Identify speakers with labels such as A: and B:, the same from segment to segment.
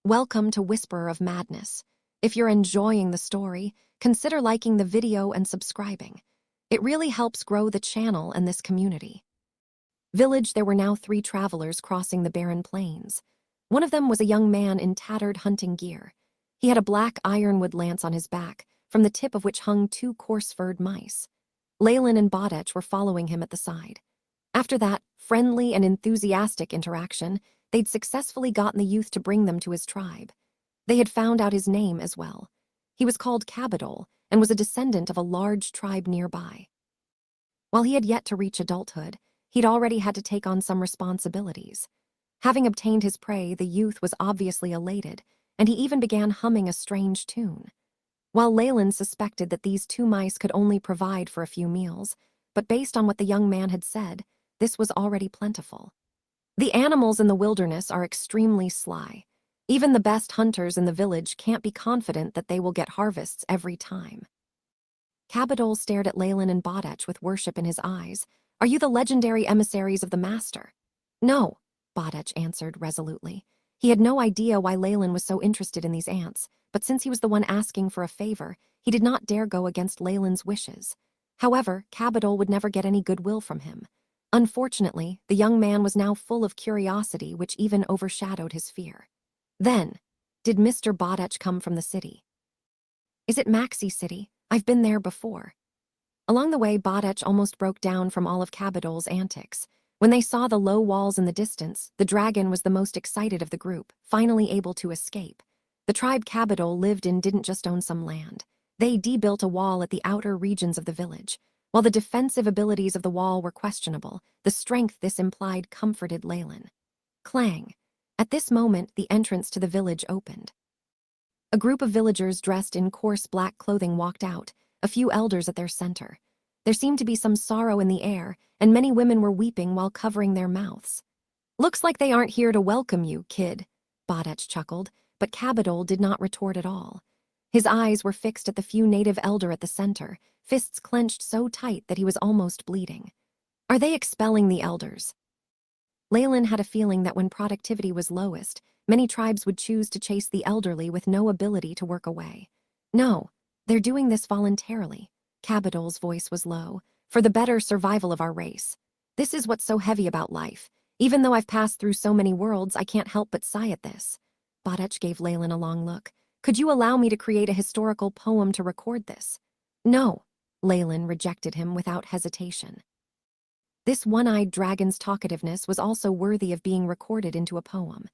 A: Welcome to Whisperer of Madness. If you're enjoying the story, consider liking the video and subscribing. It really helps grow the channel and this community. Village, there were now 3 travelers crossing the barren plains. One of them was a young man in tattered hunting gear. He had a black ironwood lance on his back, from the tip of which hung 2 coarse-furred mice. Leyland and Bodech were following him at the side. After that friendly and enthusiastic interaction, they'd successfully gotten the youth to bring them to his tribe. They had found out his name as well. He was called Cabadol and was a descendant of a large tribe nearby. While he had yet to reach adulthood, he'd already had to take on some responsibilities. Having obtained his prey, the youth was obviously elated, and he even began humming a strange tune. While Leyland suspected that these 2 mice could only provide for a few meals, but based on what the young man had said, this was already plentiful. The animals in the wilderness are extremely sly. Even the best hunters in the village can't be confident that they will get harvests every time. Cabadol stared at Leyland and Bodech with worship in his eyes. "Are you the legendary emissaries of the master?" "No," Bodech answered resolutely. He had no idea why Leyland was so interested in these ants, but since he was the one asking for a favor, he did not dare go against Leyland's wishes. However, Cabadol would never get any goodwill from him. Unfortunately, the young man was now full of curiosity, which even overshadowed his fear. Then, did Mr. Bodech come from the city? "Is it Maxi City? I've been there before." Along the way, Bodech almost broke down from all of Cabadol's antics. When they saw the low walls in the distance, the dragon was the most excited of the group, finally able to escape. The tribe Cabadol lived in didn't just own some land. They built a wall at the outer regions of the village. While the defensive abilities of the wall were questionable, the strength this implied comforted Leyland. Clang. At this moment, the entrance to the village opened. A group of villagers dressed in coarse black clothing walked out, a few elders at their center. There seemed to be some sorrow in the air, and many women were weeping while covering their mouths. "Looks like they aren't here to welcome you, kid," Bodech chuckled, but Cabadol did not retort at all. His eyes were fixed at the few native elder at the center, fists clenched so tight that he was almost bleeding. "Are they expelling the elders?" Leyland had a feeling that when productivity was lowest, many tribes would choose to chase the elderly with no ability to work away. "No, they're doing this voluntarily." Cabadol's voice was low. "For the better survival of our race. This is what's so heavy about life. Even though I've passed through so many worlds, I can't help but sigh at this." Bodech gave Leyland a long look. "Could you allow me to create a historical poem to record this?" "No." Leyland rejected him without hesitation. This one-eyed dragon's talkativeness was also worthy of being recorded into a poem.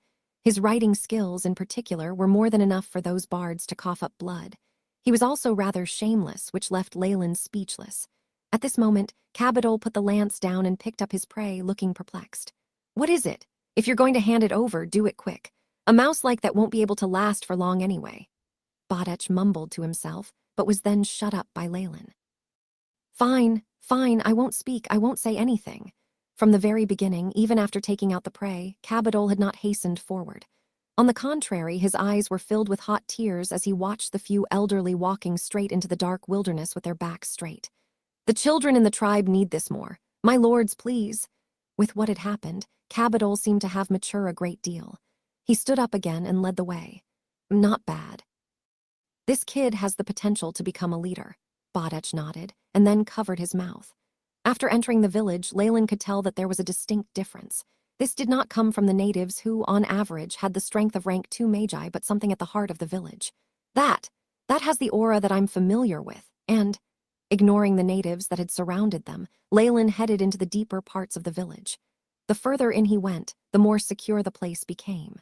A: His writing skills, in particular, were more than enough for those bards to cough up blood. He was also rather shameless, which left Leyland speechless. At this moment, Cabadol put the lance down and picked up his prey, looking perplexed. "What is it? If you're going to hand it over, do it quick. A mouse like that won't be able to last for long anyway." Bodech mumbled to himself, but was then shut up by Leyland. Fine, I won't speak, I won't say anything." From the very beginning, even after taking out the prey, Cabadol had not hastened forward. On the contrary, his eyes were filled with hot tears as he watched the few elderly walking straight into the dark wilderness with their backs straight. "The children in the tribe need this more. My lords, please." With what had happened, Cabadol seemed to have matured a great deal. He stood up again and led the way. "Not bad. This kid has the potential to become a leader." Bodech nodded, and then covered his mouth. After entering the village, Leyland could tell that there was a distinct difference. This did not come from the natives who, on average, had the strength of rank 2 magi, but something at the heart of the village. That has the aura that I'm familiar with, and..." Ignoring the natives that had surrounded them, Leyland headed into the deeper parts of the village. The further in he went, the more secure the place became.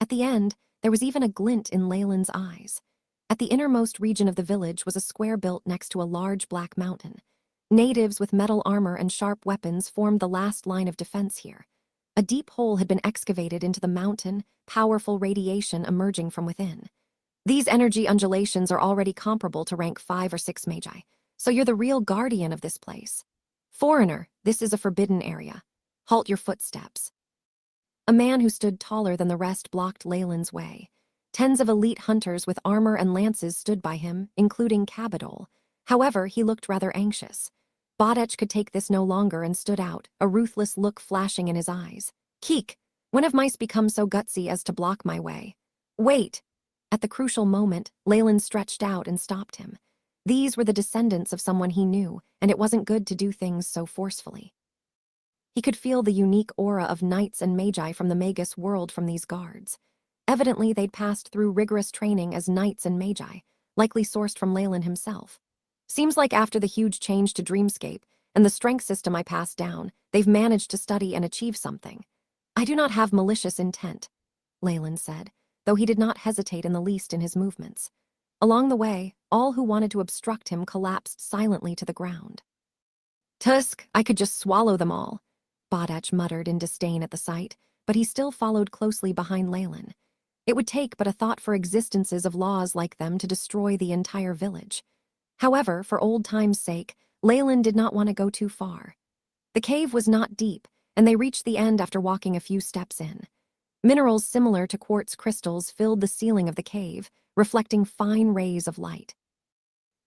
A: At the end, there was even a glint in Leyland's eyes. At the innermost region of the village was a square built next to a large black mountain. Natives with metal armor and sharp weapons formed the last line of defense here. A deep hole had been excavated into the mountain, powerful radiation emerging from within. "These energy undulations are already comparable to rank 5 or 6 magi, so you're the real guardian of this place. Foreigner, this is a forbidden area. Halt your footsteps." A man who stood taller than the rest blocked Leyland's way. Tens of elite hunters with armor and lances stood by him, including Cabadol. However, he looked rather anxious. Bodech could take this no longer and stood out, a ruthless look flashing in his eyes. "Keek, when have mice become so gutsy as to block my way?" Wait! At the crucial moment, Leyland stretched out and stopped him. These were the descendants of someone he knew, and it wasn't good to do things so forcefully. He could feel the unique aura of knights and magi from the Magus world from these guards. Evidently, they'd passed through rigorous training as knights and magi, likely sourced from Leyland himself. Seems like after the huge change to Dreamscape and the strength system I passed down, they've managed to study and achieve something. I do not have malicious intent, Leyland said, though he did not hesitate in the least in his movements. Along the way, all who wanted to obstruct him collapsed silently to the ground. Tusk, I could just swallow them all, Bodach muttered in disdain at the sight, but he still followed closely behind Leyland. It would take but a thought for existences of laws like them to destroy the entire village. However, for old time's sake, Leyland did not want to go too far. The cave was not deep, and they reached the end after walking a few steps in. Minerals similar to quartz crystals filled the ceiling of the cave, reflecting fine rays of light.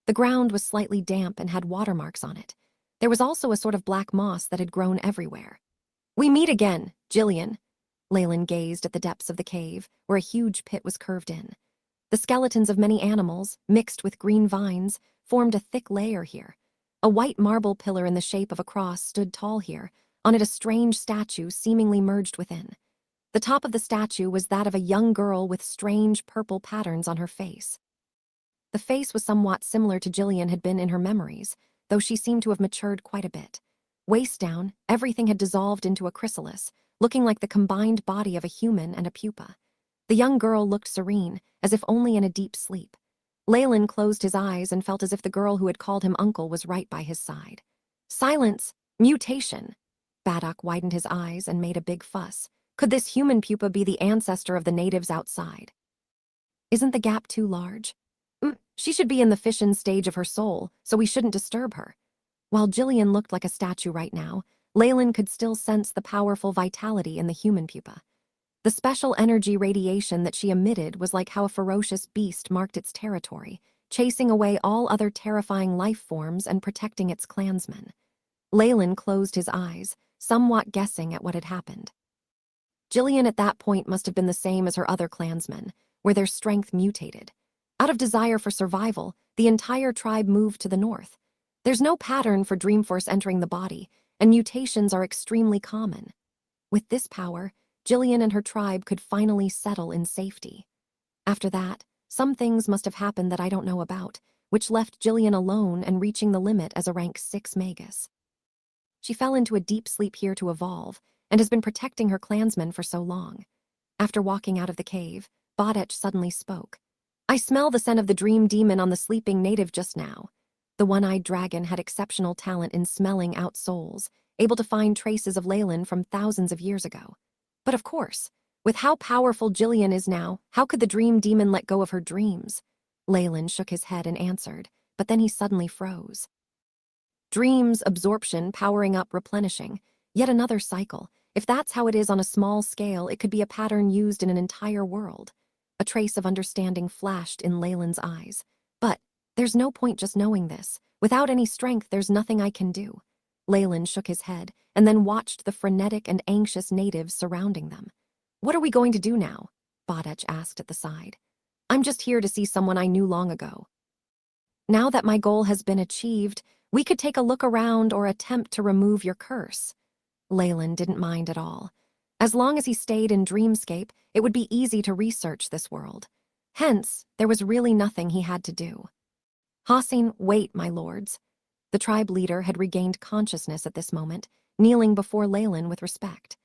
A: The ground was slightly damp and had watermarks on it. There was also a sort of black moss that had grown everywhere. We meet again, Jillian. Leyland gazed at the depths of the cave, where a huge pit was curved in. The skeletons of many animals, mixed with green vines, formed a thick layer here. A white marble pillar in the shape of a cross stood tall here, on it a strange statue seemingly merged within. The top of the statue was that of a young girl with strange purple patterns on her face. The face was somewhat similar to Jillian had been in her memories, though she seemed to have matured quite a bit. Waist down, everything had dissolved into a chrysalis, looking like the combined body of a human and a pupa. The young girl looked serene, as if only in a deep sleep. Leyland closed his eyes and felt as if the girl who had called him uncle was right by his side. Silence! Mutation! Baddock widened his eyes and made a big fuss. Could this human pupa be the ancestor of the natives outside? Isn't the gap too large? She should be in the fission stage of her soul, so we shouldn't disturb her. While Jillian looked like a statue right now, Leyland could still sense the powerful vitality in the human pupa. The special energy radiation that she emitted was like how a ferocious beast marked its territory, chasing away all other terrifying life forms and protecting its clansmen. Leyland closed his eyes, somewhat guessing at what had happened. Jillian at that point must have been the same as her other clansmen, where their strength mutated. Out of desire for survival, the entire tribe moved to the north. There's no pattern for Dreamforce entering the body, and mutations are extremely common. With this power, Jillian and her tribe could finally settle in safety. After that, some things must have happened that I don't know about, which left Jillian alone and reaching the limit as a rank 6 Magus. She fell into a deep sleep here to evolve, and has been protecting her clansmen for so long. After walking out of the cave, Bodach suddenly spoke. I smell the scent of the dream demon on the sleeping native just now. The one-eyed dragon had exceptional talent in smelling out souls, able to find traces of Leyland from thousands of years ago. But of course, with how powerful Jillian is now, how could the dream demon let go of her dreams? Leyland shook his head and answered, but then he suddenly froze. Dreams, absorption, powering up, replenishing. Yet another cycle. If that's how it is on a small scale, it could be a pattern used in an entire world. A trace of understanding flashed in Leyland's eyes. But there's no point just knowing this. Without any strength, there's nothing I can do. Leyland shook his head and then watched the frenetic and anxious natives surrounding them. What are we going to do now? Bodach asked at the side. I'm just here to see someone I knew long ago. Now that my goal has been achieved, we could take a look around or attempt to remove your curse. Leyland didn't mind at all. As long as he stayed in Dreamscape, it would be easy to research this world. Hence, there was really nothing he had to do. Hassin, wait, my lords. The tribe leader had regained consciousness at this moment, kneeling before Leyland with respect.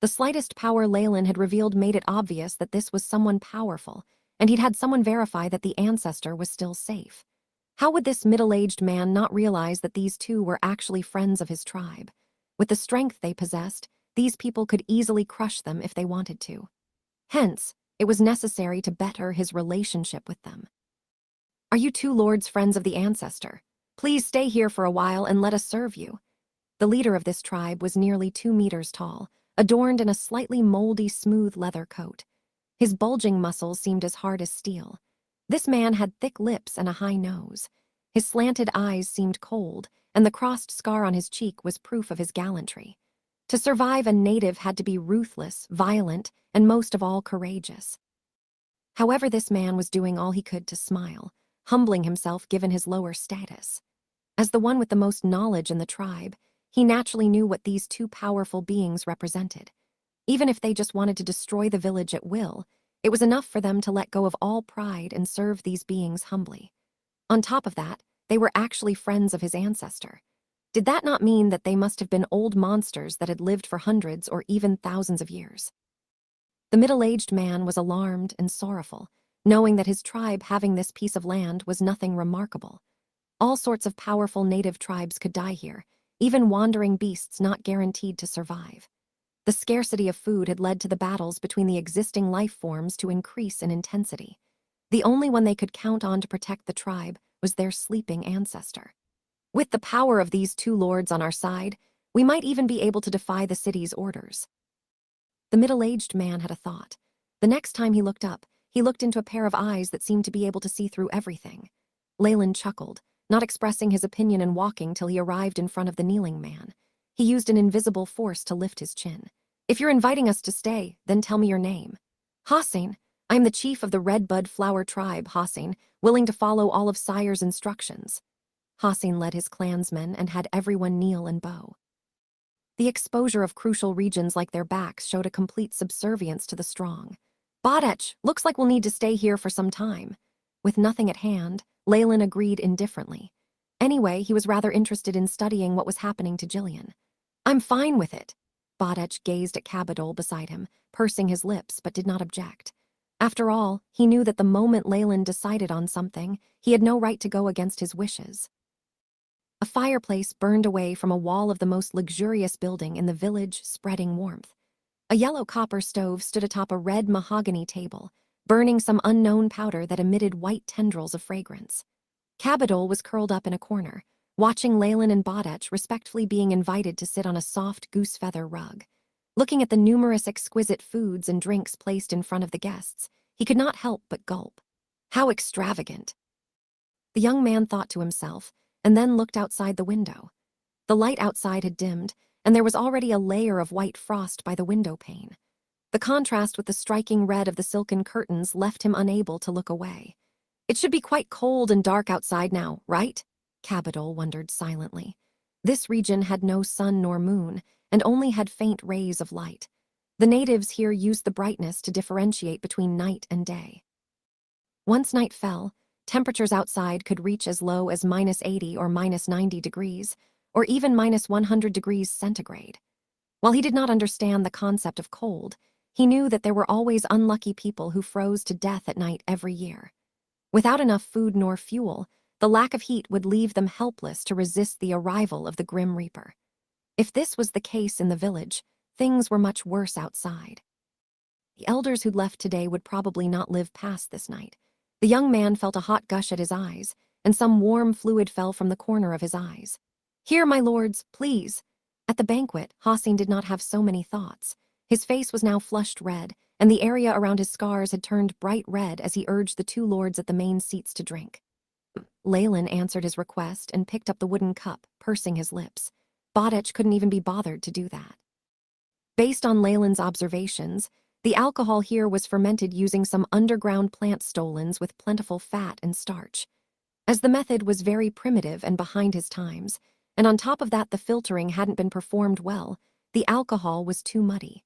A: The slightest power Leyland had revealed made it obvious that this was someone powerful, and he'd had someone verify that the ancestor was still safe. How would this middle-aged man not realize that these two were actually friends of his tribe? With the strength they possessed, these people could easily crush them if they wanted to. Hence, it was necessary to better his relationship with them. Are you two lords friends of the ancestor? Please stay here for a while and let us serve you. The leader of this tribe was nearly 2 meters tall, adorned in a slightly moldy, smooth leather coat. His bulging muscles seemed as hard as steel. This man had thick lips and a high nose. His slanted eyes seemed cold, and the crossed scar on his cheek was proof of his gallantry. To survive, a native had to be ruthless, violent, and most of all courageous. However, this man was doing all he could to smile, humbling himself given his lower status. As the one with the most knowledge in the tribe, he naturally knew what these two powerful beings represented. Even if they just wanted to destroy the village at will, it was enough for them to let go of all pride and serve these beings humbly. On top of that, they were actually friends of his ancestor. Did that not mean that they must have been old monsters that had lived for hundreds or even thousands of years? The middle-aged man was alarmed and sorrowful, knowing that his tribe having this piece of land was nothing remarkable. All sorts of powerful native tribes could die here, even wandering beasts not guaranteed to survive. The scarcity of food had led to the battles between the existing life forms to increase in intensity. The only one they could count on to protect the tribe was their sleeping ancestor. With the power of these two lords on our side, we might even be able to defy the city's orders. The middle-aged man had a thought. The next time he looked up, he looked into a pair of eyes that seemed to be able to see through everything. Leyland chuckled, not expressing his opinion and walking till he arrived in front of the kneeling man. He used an invisible force to lift his chin. If you're inviting us to stay, then tell me your name. Hassin. I am the chief of the Red Bud Flower Tribe, Hassin, willing to follow all of Sire's instructions. Hassin led his clansmen and had everyone kneel and bow. The exposure of crucial regions like their backs showed a complete subservience to the strong. Badech, looks like we'll need to stay here for some time. With nothing at hand, Leyland agreed indifferently. Anyway, he was rather interested in studying what was happening to Jillian. I'm fine with it. Badech gazed at Cabadol beside him, pursing his lips but did not object. After all, he knew that the moment Leyland decided on something, he had no right to go against his wishes. A fireplace burned away from a wall of the most luxurious building in the village, spreading warmth. A yellow copper stove stood atop a red mahogany table, burning some unknown powder that emitted white tendrils of fragrance. Cabadol was curled up in a corner, watching Leyland and Badech respectfully being invited to sit on a soft goose-feather rug. Looking at the numerous exquisite foods and drinks placed in front of the guests, he could not help but gulp. How extravagant! The young man thought to himself, and then looked outside the window. The light outside had dimmed, and there was already a layer of white frost by the window pane. The contrast with the striking red of the silken curtains left him unable to look away. It should be quite cold and dark outside now, right? Cabadol wondered silently. This region had no sun nor moon, and only had faint rays of light. The natives here used the brightness to differentiate between night and day. Once night fell, temperatures outside could reach as low as -80 or -90 degrees, or even -100 degrees centigrade. While he did not understand the concept of cold, he knew that there were always unlucky people who froze to death at night every year. Without enough food nor fuel, the lack of heat would leave them helpless to resist the arrival of the Grim Reaper. If this was the case in the village, things were much worse outside. The elders who'd left today would probably not live past this night. The young man felt a hot gush at his eyes, and some warm fluid fell from the corner of his eyes. Here, my lords, please. At the banquet, Hassin did not have so many thoughts. His face was now flushed red, and the area around his scars had turned bright red as he urged the two lords at the main seats to drink. Leyland answered his request and picked up the wooden cup, pursing his lips. Badech couldn't even be bothered to do that. Based on Leyland's observations, the alcohol here was fermented using some underground plant stolons with plentiful fat and starch. As the method was very primitive and behind his times, and on top of that the filtering hadn't been performed well, the alcohol was too muddy.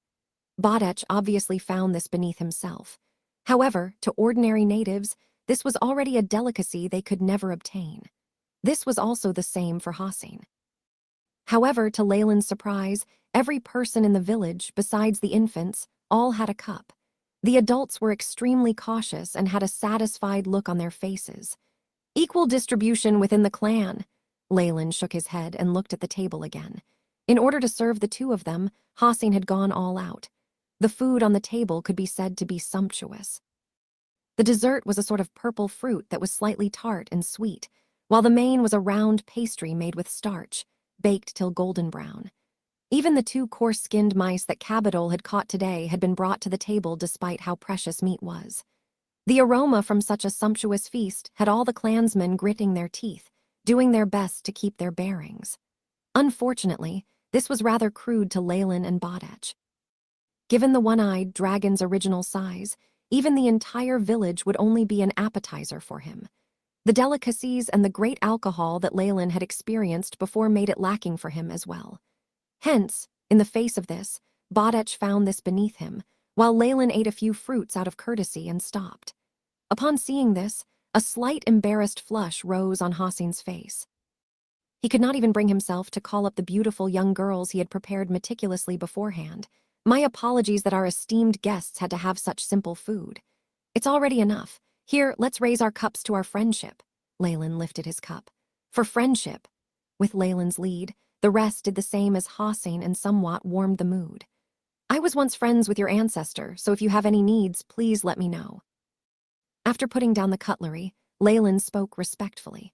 A: Badech obviously found this beneath himself. However, to ordinary natives, this was already a delicacy they could never obtain. This was also the same for Hassin. However, to Leyland's surprise, every person in the village, besides the infants, all had a cup. The adults were extremely cautious and had a satisfied look on their faces. Equal distribution within the clan. Leyland shook his head and looked at the table again. In order to serve the two of them, Hassin had gone all out. The food on the table could be said to be sumptuous. The dessert was a sort of purple fruit that was slightly tart and sweet, while the main was a round pastry made with starch, baked till golden brown. Even the two coarse-skinned mice that Cabadol had caught today had been brought to the table despite how precious meat was. The aroma from such a sumptuous feast had all the clansmen gritting their teeth, doing their best to keep their bearings. Unfortunately, this was rather crude to Leyland and Badech. Given the one-eyed dragon's original size, even the entire village would only be an appetizer for him. The delicacies and the great alcohol that Leyland had experienced before made it lacking for him as well. Hence, in the face of this, Bodech found this beneath him, while Leyland ate a few fruits out of courtesy and stopped. Upon seeing this, a slight embarrassed flush rose on Hassin's face. He could not even bring himself to call up the beautiful young girls he had prepared meticulously beforehand. My apologies that our esteemed guests had to have such simple food. It's already enough. Here, let's raise our cups to our friendship. Leyland lifted his cup. For friendship. With Leyland's lead, the rest did the same as Hassin and somewhat warmed the mood. I was once friends with your ancestor, so if you have any needs, please let me know. After putting down the cutlery, Leyland spoke respectfully.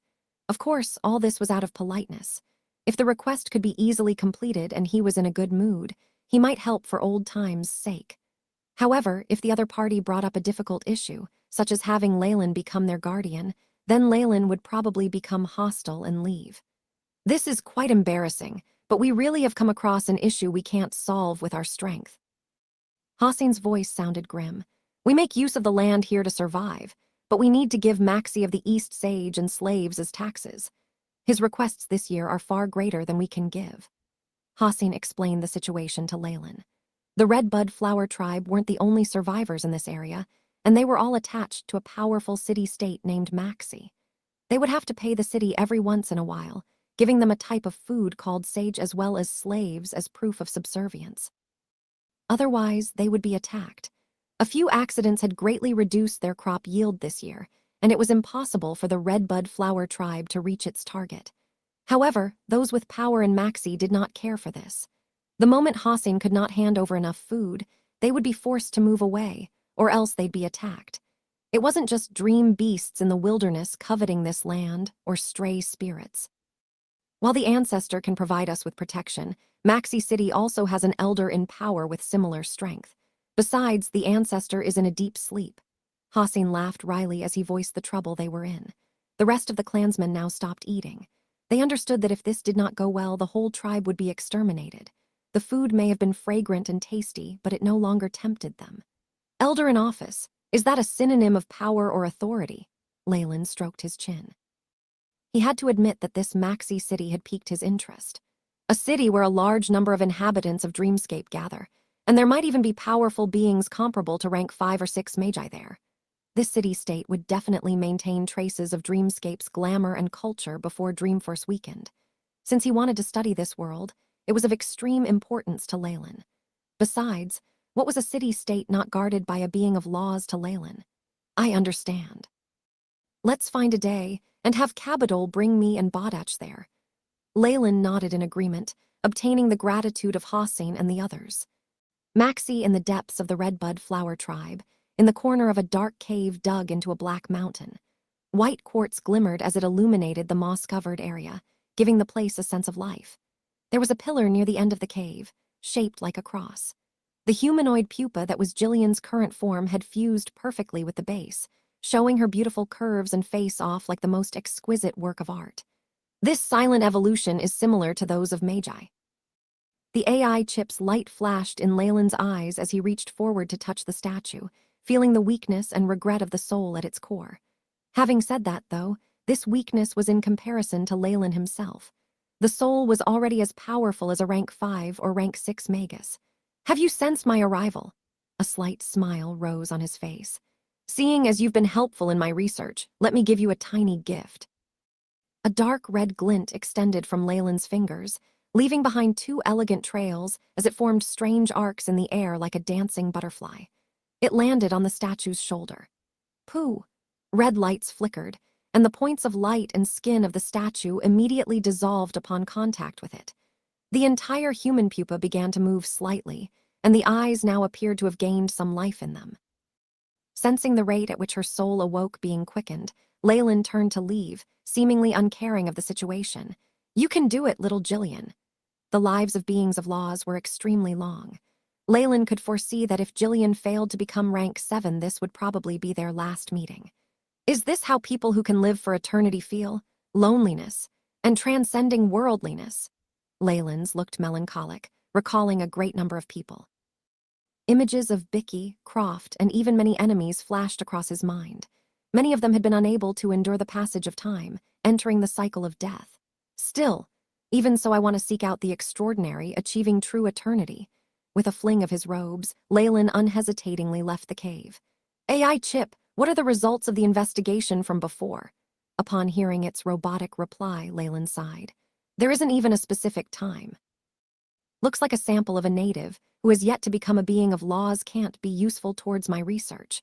A: Of course, all this was out of politeness. If the request could be easily completed and he was in a good mood, he might help for old times' sake. However, if the other party brought up a difficult issue, such as having Leyland become their guardian, then Leyland would probably become hostile and leave. This is quite embarrassing, but we really have come across an issue we can't solve with our strength. Hassin's voice sounded grim. We make use of the land here to survive, but we need to give Maxi of the East Sage and slaves as taxes. His requests this year are far greater than we can give. Hassin explained the situation to Leyland. The Redbud Flower tribe weren't the only survivors in this area, and they were all attached to a powerful city-state named Maxi. They would have to pay the city every once in a while, giving them a type of food called sage as well as slaves as proof of subservience. Otherwise, they would be attacked. A few accidents had greatly reduced their crop yield this year, and it was impossible for the Redbud Flower tribe to reach its target. However, those with power in Maxi did not care for this. The moment Hassin could not hand over enough food, they would be forced to move away, or else they'd be attacked. It wasn't just dream beasts in the wilderness coveting this land, or stray spirits. While the ancestor can provide us with protection, Maxi City also has an elder in power with similar strength. Besides, the ancestor is in a deep sleep. Hassin laughed wryly as he voiced the trouble they were in. The rest of the clansmen now stopped eating. They understood that if this did not go well, the whole tribe would be exterminated. The food may have been fragrant and tasty, but it no longer tempted them. Elder in office, is that a synonym of power or authority? Leyland stroked his chin. He had to admit that this Maxi city had piqued his interest. A city where a large number of inhabitants of Dreamscape gather, and there might even be powerful beings comparable to rank 5 or 6 magi there. This city-state would definitely maintain traces of Dreamscape's glamour and culture before Dreamforce weakened. Since he wanted to study this world, it was of extreme importance to Leyland. Besides, what was a city-state not guarded by a being of laws to Leyland? I understand. Let's find a day and have Cabadol bring me and Bodach there. Leyland nodded in agreement, obtaining the gratitude of Hassin and the others. Maxi in the depths of the Redbud Flower tribe, in the corner of a dark cave dug into a black mountain. White quartz glimmered as it illuminated the moss-covered area, giving the place a sense of life. There was a pillar near the end of the cave, shaped like a cross. The humanoid pupa that was Jillian's current form had fused perfectly with the base, showing her beautiful curves and face off like the most exquisite work of art. This silent evolution is similar to those of Magi. The AI chip's light flashed in Leyland's eyes as he reached forward to touch the statue, feeling the weakness and regret of the soul at its core. Having said that, though, this weakness was in comparison to Leyland himself. The soul was already as powerful as a rank 5 or rank 6 Magus. Have you sensed my arrival? A slight smile rose on his face. Seeing as you've been helpful in my research, let me give you a tiny gift. A dark red glint extended from Leyland's fingers, leaving behind 2 elegant trails as it formed strange arcs in the air like a dancing butterfly. It landed on the statue's shoulder. Pooh! Red lights flickered, and the points of light and skin of the statue immediately dissolved upon contact with it. The entire human pupa began to move slightly, and the eyes now appeared to have gained some life in them. Sensing the rate at which her soul awoke being quickened, Leyland turned to leave, seemingly uncaring of the situation. You can do it, little Jillian. The lives of beings of laws were extremely long. Leyland could foresee that if Jillian failed to become rank 7, this would probably be their last meeting. Is this how people who can live for eternity feel? Loneliness, and transcending worldliness. Leyland's looked melancholic, recalling a great number of people. Images of Bicky, Croft, and even many enemies flashed across his mind. Many of them had been unable to endure the passage of time, entering the cycle of death. Still, even so, I want to seek out the extraordinary, achieving true eternity. With a fling of his robes, Leyland unhesitatingly left the cave. AI Chip, what are the results of the investigation from before? Upon hearing its robotic reply, Leyland sighed. There isn't even a specific time. Looks like a sample of a native who has yet to become a being of laws can't be useful towards my research.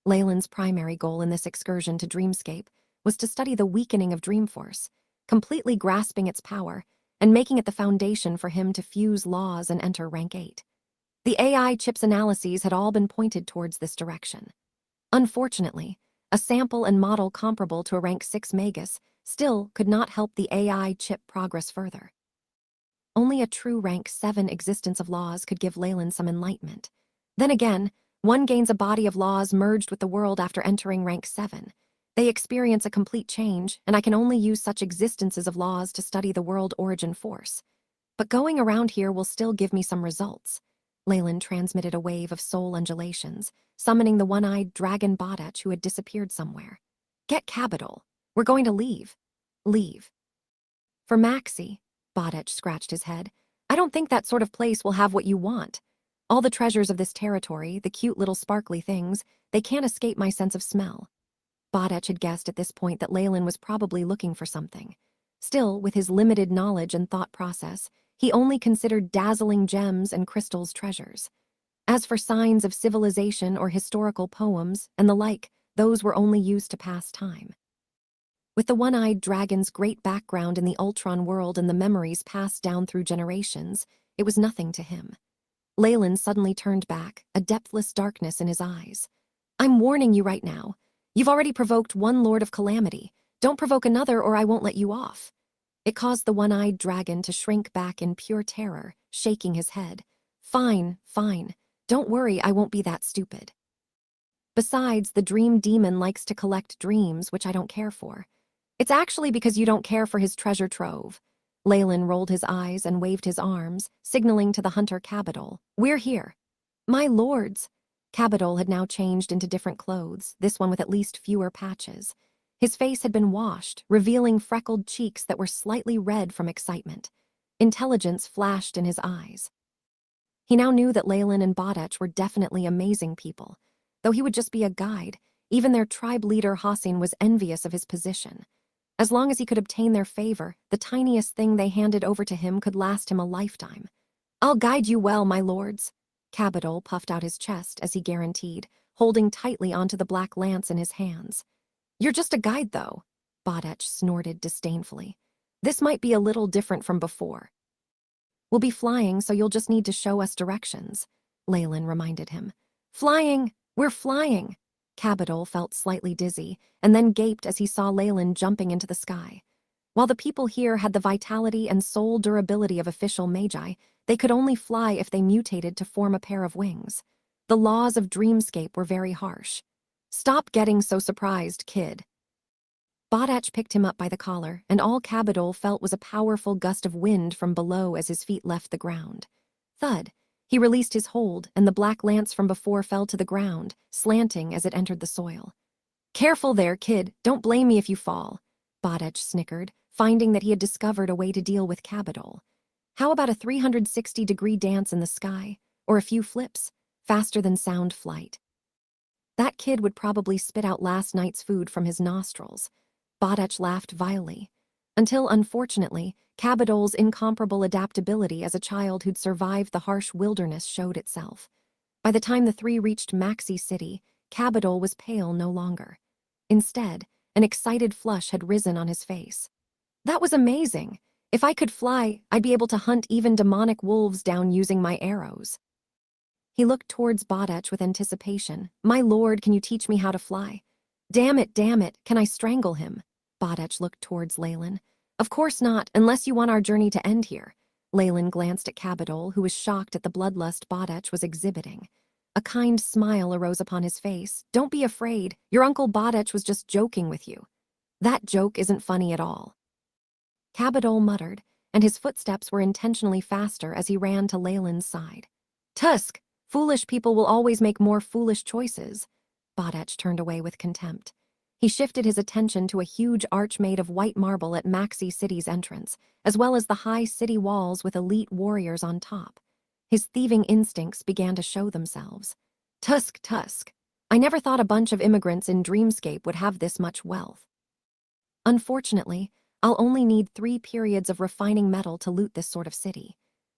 A: Leyland's primary goal in this excursion to Dreamscape was to study the weakening of Dreamforce, completely grasping its power and making it the foundation for him to fuse laws and enter Rank 8. The AI Chip's analyses had all been pointed towards this direction. Unfortunately, a sample and model comparable to a Rank 6 Magus still could not help the AI Chip progress further. Only a true Rank 7 existence of laws could give Leyland some enlightenment. Then again, one gains a body of laws merged with the world after entering Rank 7. They experience a complete change, and I can only use such existences of laws to study the world origin force. But going around here will still give me some results. Leyland transmitted a wave of soul undulations, summoning the one-eyed dragon Bodach who had disappeared somewhere. Get capital. We're going to leave. Leave. For Maxie, Bodach scratched his head. I don't think that sort of place will have what you want. All the treasures of this territory, the cute little sparkly things, they can't escape my sense of smell. Bodach had guessed at this point that Leyland was probably looking for something. Still, with his limited knowledge and thought process, he only considered dazzling gems and crystals treasures. As for signs of civilization or historical poems and the like, those were only used to pass time. With the one-eyed dragon's great background in the Ultron world and the memories passed down through generations, it was nothing to him. Leyland suddenly turned back, a depthless darkness in his eyes. I'm warning you right now. You've already provoked one Lord of Calamity. Don't provoke another or I won't let you off. It caused the one-eyed dragon to shrink back in pure terror, shaking his head. Fine, fine. Don't worry, I won't be that stupid. Besides, the dream demon likes to collect dreams, which I don't care for. It's actually because you don't care for his treasure trove. Leyland rolled his eyes and waved his arms, signaling to the hunter Cabadol. We're here. My lords. Cabadol had now changed into different clothes, this one with at least fewer patches. His face had been washed, revealing freckled cheeks that were slightly red from excitement. Intelligence flashed in his eyes. He now knew that Leyland and Bodach were definitely amazing people. Though he would just be a guide, even their tribe leader Hassin was envious of his position. As long as he could obtain their favor, the tiniest thing they handed over to him could last him a lifetime. I'll guide you well, my lords. Cabadol puffed out his chest as he guaranteed, holding tightly onto the black lance in his hands. You're just a guide, though, Bodach snorted disdainfully. This might be a little different from before. We'll be flying, so you'll just need to show us directions, Leyland reminded him. Flying! We're flying! Cabadol felt slightly dizzy, and then gaped as he saw Leyland jumping into the sky. While the people here had the vitality and soul durability of official magi, they could only fly if they mutated to form a pair of wings. The laws of Dreamscape were very harsh. Stop getting so surprised, kid. Bodach picked him up by the collar, and all Cabadol felt was a powerful gust of wind from below as his feet left the ground. Thud. He released his hold, and the black lance from before fell to the ground, slanting as it entered the soil. Careful there, kid. Don't blame me if you fall, Bodach snickered, finding that he had discovered a way to deal with Cabadol. How about a 360-degree dance in the sky, or a few flips, faster than sound flight? That kid would probably spit out last night's food from his nostrils. Bodach laughed vilely. Until, unfortunately, Cabadol's incomparable adaptability as a child who'd survived the harsh wilderness showed itself. By the time the three reached Maxie City, Cabadol was pale no longer. Instead, an excited flush had risen on his face. That was amazing! If I could fly, I'd be able to hunt even demonic wolves down using my arrows. He looked towards Bodach with anticipation. My lord, can you teach me how to fly? Damn it, can I strangle him? Bodach looked towards Leyland. Of course not, unless you want our journey to end here. Leyland glanced at Cabadol, who was shocked at the bloodlust Bodach was exhibiting. A kind smile arose upon his face. Don't be afraid, your Uncle Bodach was just joking with you. That joke isn't funny at all. Cabadol muttered, and his footsteps were intentionally faster as he ran to Leyland's side. Tusk! Foolish people will always make more foolish choices. Bodach turned away with contempt. He shifted his attention to a huge arch made of white marble at Maxi City's entrance, as well as the high city walls with elite warriors on top. His thieving instincts began to show themselves. Tusk, tusk. I never thought a bunch of immigrants in Dreamscape would have this much wealth. Unfortunately, I'll only need 3 periods of refining metal to loot this sort of city.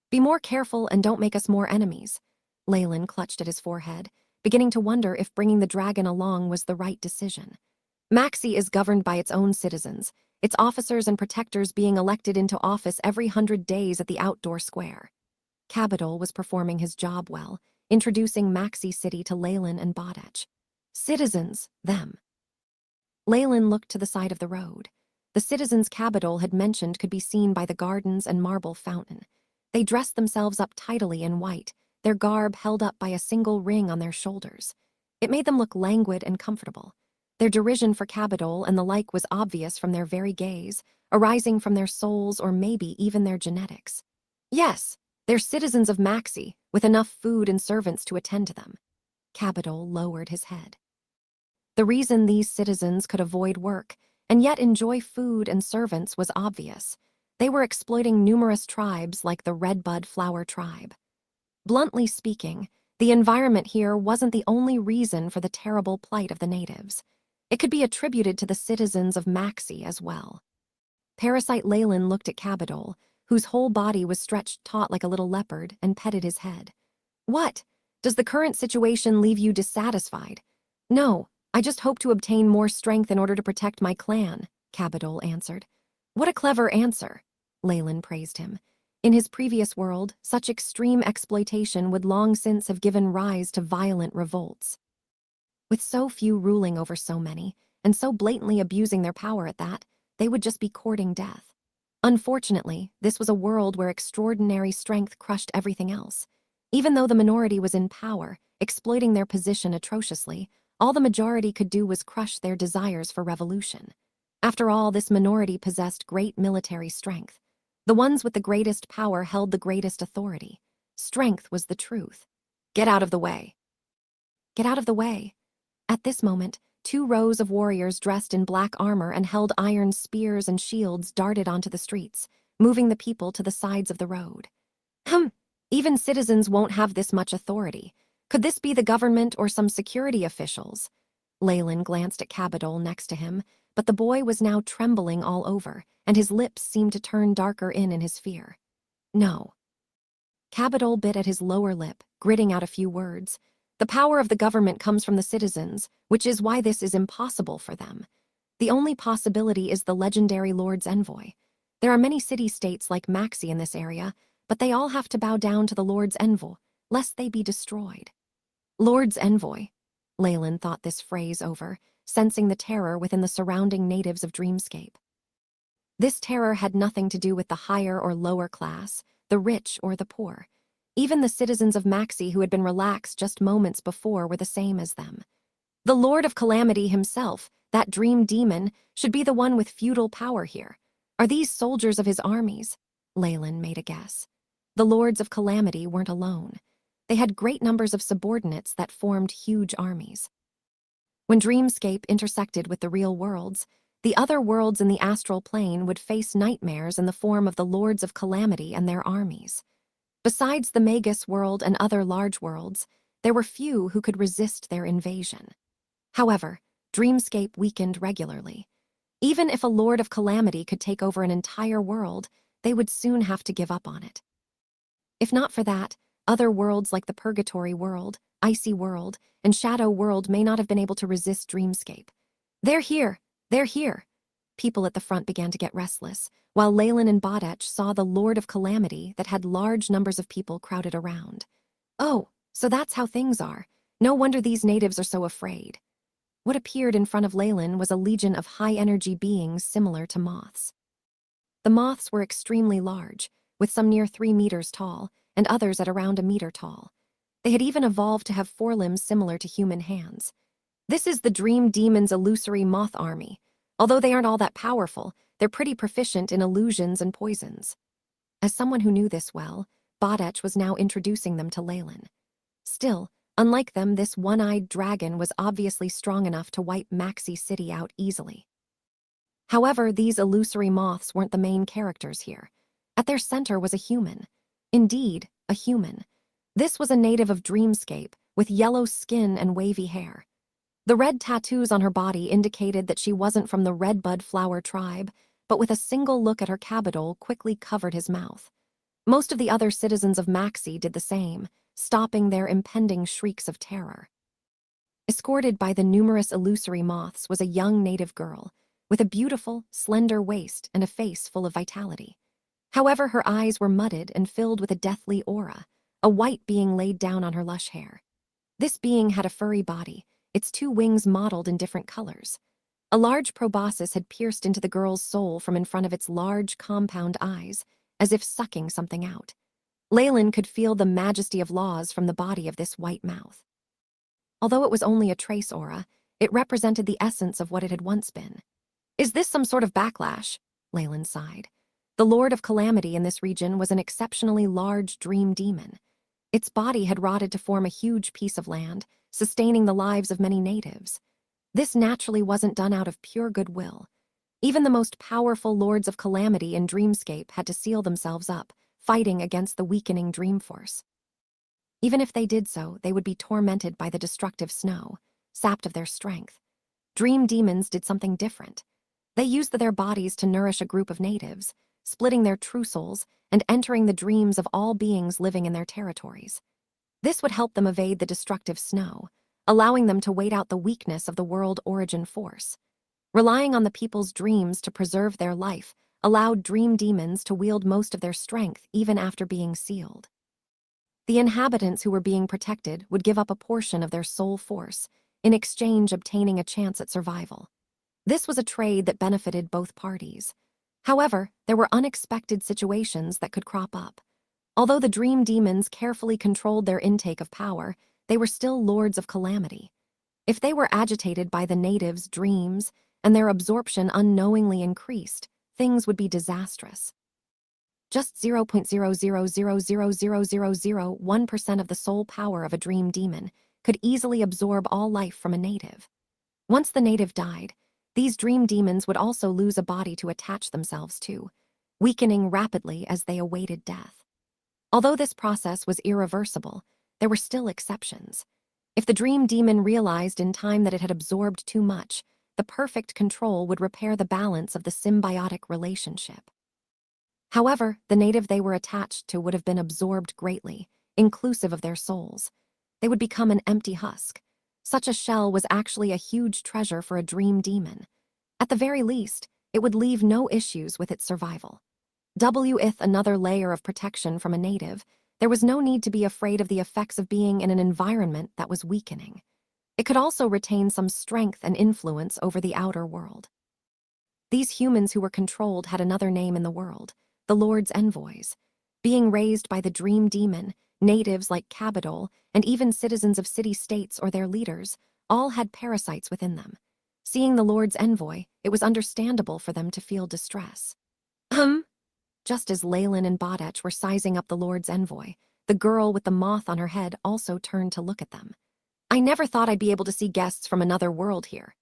A: Be more careful and don't make us more enemies. Leyland clutched at his forehead, beginning to wonder if bringing the dragon along was the right decision. Maxi is governed by its own citizens, its officers and protectors being elected into office every 100 days at the outdoor square. Cabadol was performing his job well, introducing Maxi City to Leyland and Bodach. Citizens, them. Leyland looked to the side of the road. The citizens Cabadol had mentioned could be seen by the gardens and marble fountain. They dressed themselves up tidily in white, their garb held up by a single ring on their shoulders. It made them look languid and comfortable. Their derision for Cabadol and the like was obvious from their very gaze, arising from their souls or maybe even their genetics. Yes, they're citizens of Maxi, with enough food and servants to attend to them. Cabadol lowered his head. The reason these citizens could avoid work and yet enjoy food and servants was obvious. They were exploiting numerous tribes like the Redbud Flower tribe. Bluntly speaking, the environment here wasn't the only reason for the terrible plight of the natives. It could be attributed to the citizens of Maxi as well. Parasite Leyland looked at Cabadol, whose whole body was stretched taut like a little leopard, and petted his head. What? Does the current situation leave you dissatisfied? No, I just hope to obtain more strength in order to protect my clan, Cabadol answered. What a clever answer, Leyland praised him. In his previous world, such extreme exploitation would long since have given rise to violent revolts. With so few ruling over so many, and so blatantly abusing their power at that, they would just be courting death. Unfortunately, this was a world where extraordinary strength crushed everything else. Even though the minority was in power, exploiting their position atrociously, all the majority could do was crush their desires for revolution. After all, this minority possessed great military strength. The ones with the greatest power held the greatest authority. Strength was the truth. Get out of the way. Get out of the way. At this moment, 2 rows of warriors dressed in black armor and held iron spears and shields darted onto the streets, moving the people to the sides of the road. Even citizens won't have this much authority. Could this be the government or some security officials? Leyland glanced at Cabadol next to him, but the boy was now trembling all over, and his lips seemed to turn darker in his fear. No. Cabadol bit at his lower lip, gritting out a few words. The power of the government comes from the citizens, which is why this is impossible for them. The only possibility is the legendary Lord's Envoy. There are many city-states like Maxi in this area, but they all have to bow down to the Lord's Envoy, lest they be destroyed. Lord's Envoy. Leyland thought this phrase over, sensing the terror within the surrounding natives of Dreamscape. This terror had nothing to do with the higher or lower class, the rich or the poor. Even the citizens of Maxi who had been relaxed just moments before were the same as them. The Lord of Calamity himself, that dream demon, should be the one with feudal power here. Are these soldiers of his armies? Leyland made a guess. The Lords of Calamity weren't alone. They had great numbers of subordinates that formed huge armies. When Dreamscape intersected with the real worlds, the other worlds in the astral plane would face nightmares in the form of the Lords of Calamity and their armies. Besides the Magus world and other large worlds, there were few who could resist their invasion. However, Dreamscape weakened regularly. Even if a Lord of Calamity could take over an entire world, they would soon have to give up on it. If not for that, other worlds like the Purgatory world, Icy world, and Shadow world may not have been able to resist Dreamscape. They're here! They're here! People at the front began to get restless, while Leyland and Bodach saw the Lord of Calamity that had large numbers of people crowded around. Oh, so that's how things are. No wonder these natives are so afraid. What appeared in front of Leyland was a legion of high-energy beings similar to moths. The moths were extremely large, with some near 3 meters tall, and others at around 1 meter tall. They had even evolved to have forelimbs similar to human hands. This is the Dream Demon's illusory moth army. Although they aren't all that powerful, they're pretty proficient in illusions and poisons. As someone who knew this well, Bodach was now introducing them to Leyland. Still, unlike them, this one-eyed dragon was obviously strong enough to wipe Maxi City out easily. However, these illusory moths weren't the main characters here. At their center was a human. Indeed, a human. This was a native of Dreamscape, with yellow skin and wavy hair. The red tattoos on her body indicated that she wasn't from the redbud flower tribe, but with a single look at her cabedole quickly covered his mouth. Most of the other citizens of Maxi did the same, stopping their impending shrieks of terror. Escorted by the numerous illusory moths was a young native girl, with a beautiful, slender waist and a face full of vitality. However, her eyes were mudded and filled with a deathly aura, a white being laid down on her lush hair. This being had a furry body, its two wings mottled in different colors. A large proboscis had pierced into the girl's soul from in front of its large, compound eyes, as if sucking something out. Leyland could feel the majesty of laws from the body of this white mouth. Although it was only a trace aura, it represented the essence of what it had once been. Is this some sort of backlash? Leyland sighed. The Lord of Calamity in this region was an exceptionally large dream demon. Its body had rotted to form a huge piece of land, sustaining the lives of many natives. This naturally wasn't done out of pure goodwill. Even the most powerful Lords of Calamity in Dreamscape had to seal themselves up, fighting against the weakening dream force. Even if they did so, they would be tormented by the destructive snow, sapped of their strength. Dream demons did something different. They used their bodies to nourish a group of natives, splitting their true souls and entering the dreams of all beings living in their territories. This would help them evade the destructive snow, allowing them to wait out the weakness of the world origin force. Relying on the people's dreams to preserve their life allowed dream demons to wield most of their strength even after being sealed. The inhabitants who were being protected would give up a portion of their soul force, in exchange obtaining a chance at survival. This was a trade that benefited both parties. However, there were unexpected situations that could crop up. Although the dream demons carefully controlled their intake of power, they were still Lords of Calamity. If they were agitated by the natives' dreams and their absorption unknowingly increased, things would be disastrous. Just 0.000000001% of the soul power of a dream demon could easily absorb all life from a native. Once the native died, these dream demons would also lose a body to attach themselves to, weakening rapidly as they awaited death. Although this process was irreversible, there were still exceptions. If the dream demon realized in time that it had absorbed too much, the perfect control would repair the balance of the symbiotic relationship. However, the native they were attached to would have been absorbed greatly, inclusive of their souls. They would become an empty husk. Such a shell was actually a huge treasure for a dream demon. At the very least, it would leave no issues with its survival. With another layer of protection from a native, there was no need to be afraid of the effects of being in an environment that was weakening. It could also retain some strength and influence over the outer world. These humans who were controlled had another name in the world, the Lord's Envoys. Being raised by the dream demon, natives like Cabadol, and even citizens of city-states or their leaders, all had parasites within them. Seeing the Lord's Envoy, it was understandable for them to feel distress. Just as Leyland and Bodech were sizing up the Lord's Envoy, the girl with the moth on her head also turned to look at them. "I never thought I'd be able to see guests from another world here,"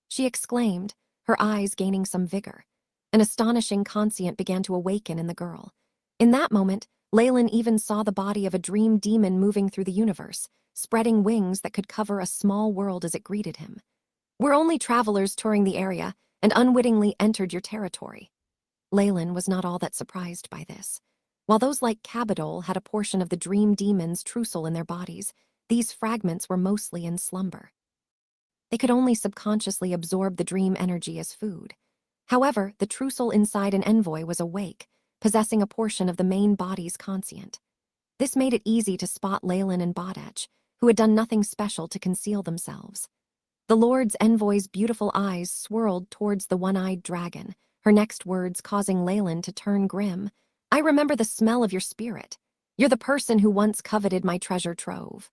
A: she exclaimed, her eyes gaining some vigor. An astonishing conscient began to awaken in the girl. In that moment, Leyland even saw the body of a dream demon moving through the universe, spreading wings that could cover a small world as it greeted him. "We're only travelers touring the area, and unwittingly entered your territory." Leyland was not all that surprised by this. While those like Cabadol had a portion of the dream demon's true soul in their bodies, these fragments were mostly in slumber. They could only subconsciously absorb the dream energy as food. However, the true soul inside an envoy was awake, possessing a portion of the main body's conscient. This made it easy to spot Leyland and Bodech, who had done nothing special to conceal themselves. The Lord's Envoy's beautiful eyes swirled towards the one-eyed dragon, her next words causing Leyland to turn grim. "I remember the smell of your spirit. You're the person who once coveted my treasure trove."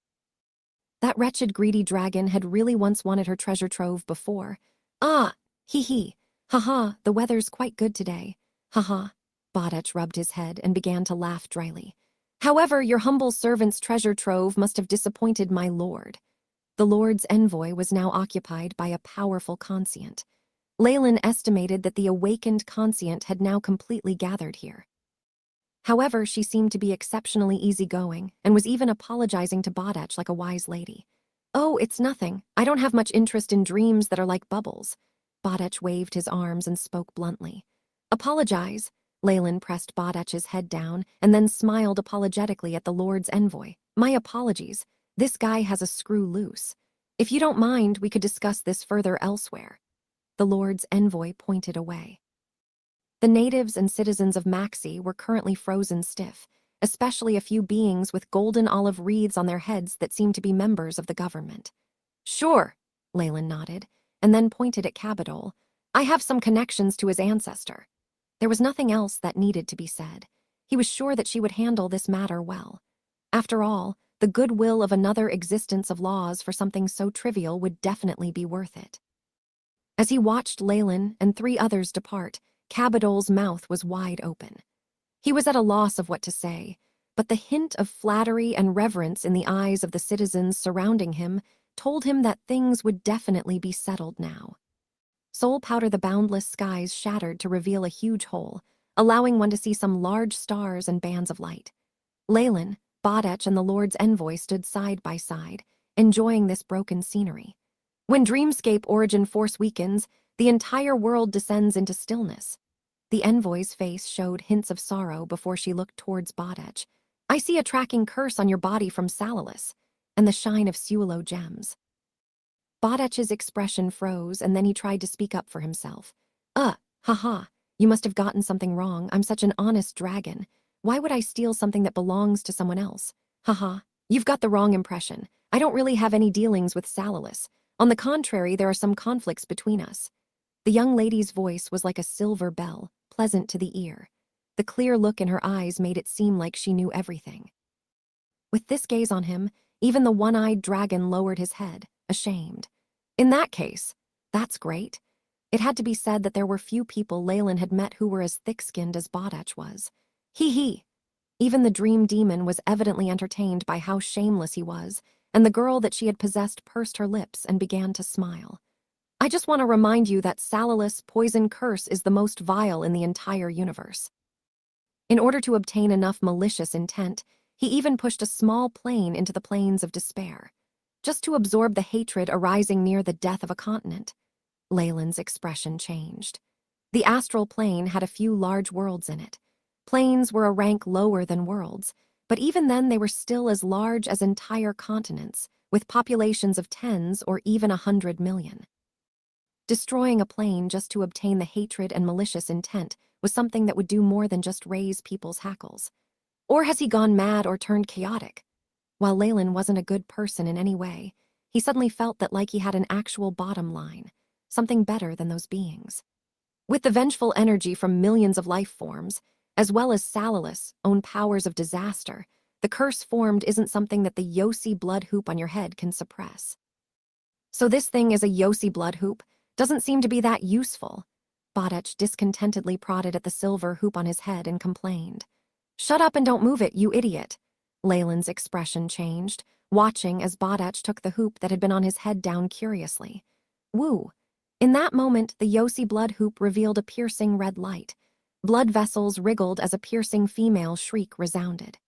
A: That wretched greedy dragon had really once wanted her treasure trove before. "Ah, hee, haha, the weather's quite good today. Haha." Bodech rubbed his head and began to laugh dryly. However, your humble servant's treasure trove must have disappointed my lord. The lord's envoy was now occupied by a powerful conscient. Leyland estimated that the awakened conscient had now completely gathered here. However, she seemed to be exceptionally easygoing and was even apologizing to Bodach like a wise lady. "Oh, it's nothing. I don't have much interest in dreams that are like bubbles." Bodach waved his arms and spoke bluntly. "Apologize." Leyland pressed Bodach's head down and then smiled apologetically at the Lord's envoy. "My apologies. This guy has a screw loose. If you don't mind, we could discuss this further elsewhere." The Lord's envoy pointed away. The natives and citizens of Maxi were currently frozen stiff, especially a few beings with golden olive wreaths on their heads that seemed to be members of the government. "Sure," Leyland nodded, and then pointed at Cabadol. "I have some connections to his ancestor." There was nothing else that needed to be said. He was sure that she would handle this matter well. After all, the goodwill of another existence of laws for something so trivial would definitely be worth it. As he watched Leyland and 3 others depart, Cabadol's mouth was wide open. He was at a loss of what to say, but the hint of flattery and reverence in the eyes of the citizens surrounding him told him that things would definitely be settled now. Soul powder, the boundless skies shattered to reveal a huge hole, allowing one to see some large stars and bands of light. Leyland, Bodach, and the Lord's envoy stood side by side, enjoying this broken scenery. When Dreamscape origin force weakens, the entire world descends into stillness. The envoy's face showed hints of sorrow before she looked towards Bodach. "I see a tracking curse on your body from Salalis, and the shine of Suelo gems." Bodach's expression froze, and then he tried to speak up for himself. Haha, you must have gotten something wrong. I'm such an honest dragon. Why would I steal something that belongs to someone else? Haha, you've got the wrong impression. I don't really have any dealings with Salalis. On the contrary, there are some conflicts between us." The young lady's voice was like a silver bell, pleasant to the ear. The clear look in her eyes made it seem like she knew everything. With this gaze on him, even the one-eyed dragon lowered his head, ashamed. "In that case, that's great." It had to be said that there were few people Leyland had met who were as thick-skinned as Bodach was. Hee. Even the dream demon was evidently entertained by how shameless he was, and the girl that she had possessed pursed her lips and began to smile. "I just want to remind you that Salalis' poison curse is the most vile in the entire universe." In order to obtain enough malicious intent, he even pushed a small plane into the plains of despair, just to absorb the hatred arising near the death of a continent. Leyland's expression changed. The astral plane had a few large worlds in it. Planes were a rank lower than worlds, but even then they were still as large as entire continents, with populations of tens or even 100 million. Destroying a plane just to obtain the hatred and malicious intent was something that would do more than just raise people's hackles. Or has he gone mad or turned chaotic? While Leyland wasn't a good person in any way, he suddenly felt that like he had an actual bottom line, something better than those beings. With the vengeful energy from millions of life forms, as well as Salalis' own powers of disaster, the curse formed isn't something that the Yossi blood hoop on your head can suppress. "So this thing is a Yossi blood hoop? Doesn't seem to be that useful." Bodach discontentedly prodded at the silver hoop on his head and complained. "Shut up and don't move it, you idiot." Leyland's expression changed, watching as Bodach took the hoop that had been on his head down curiously. Woo! In that moment, the Yossi blood hoop revealed a piercing red light. Blood vessels wriggled as a piercing female shriek resounded.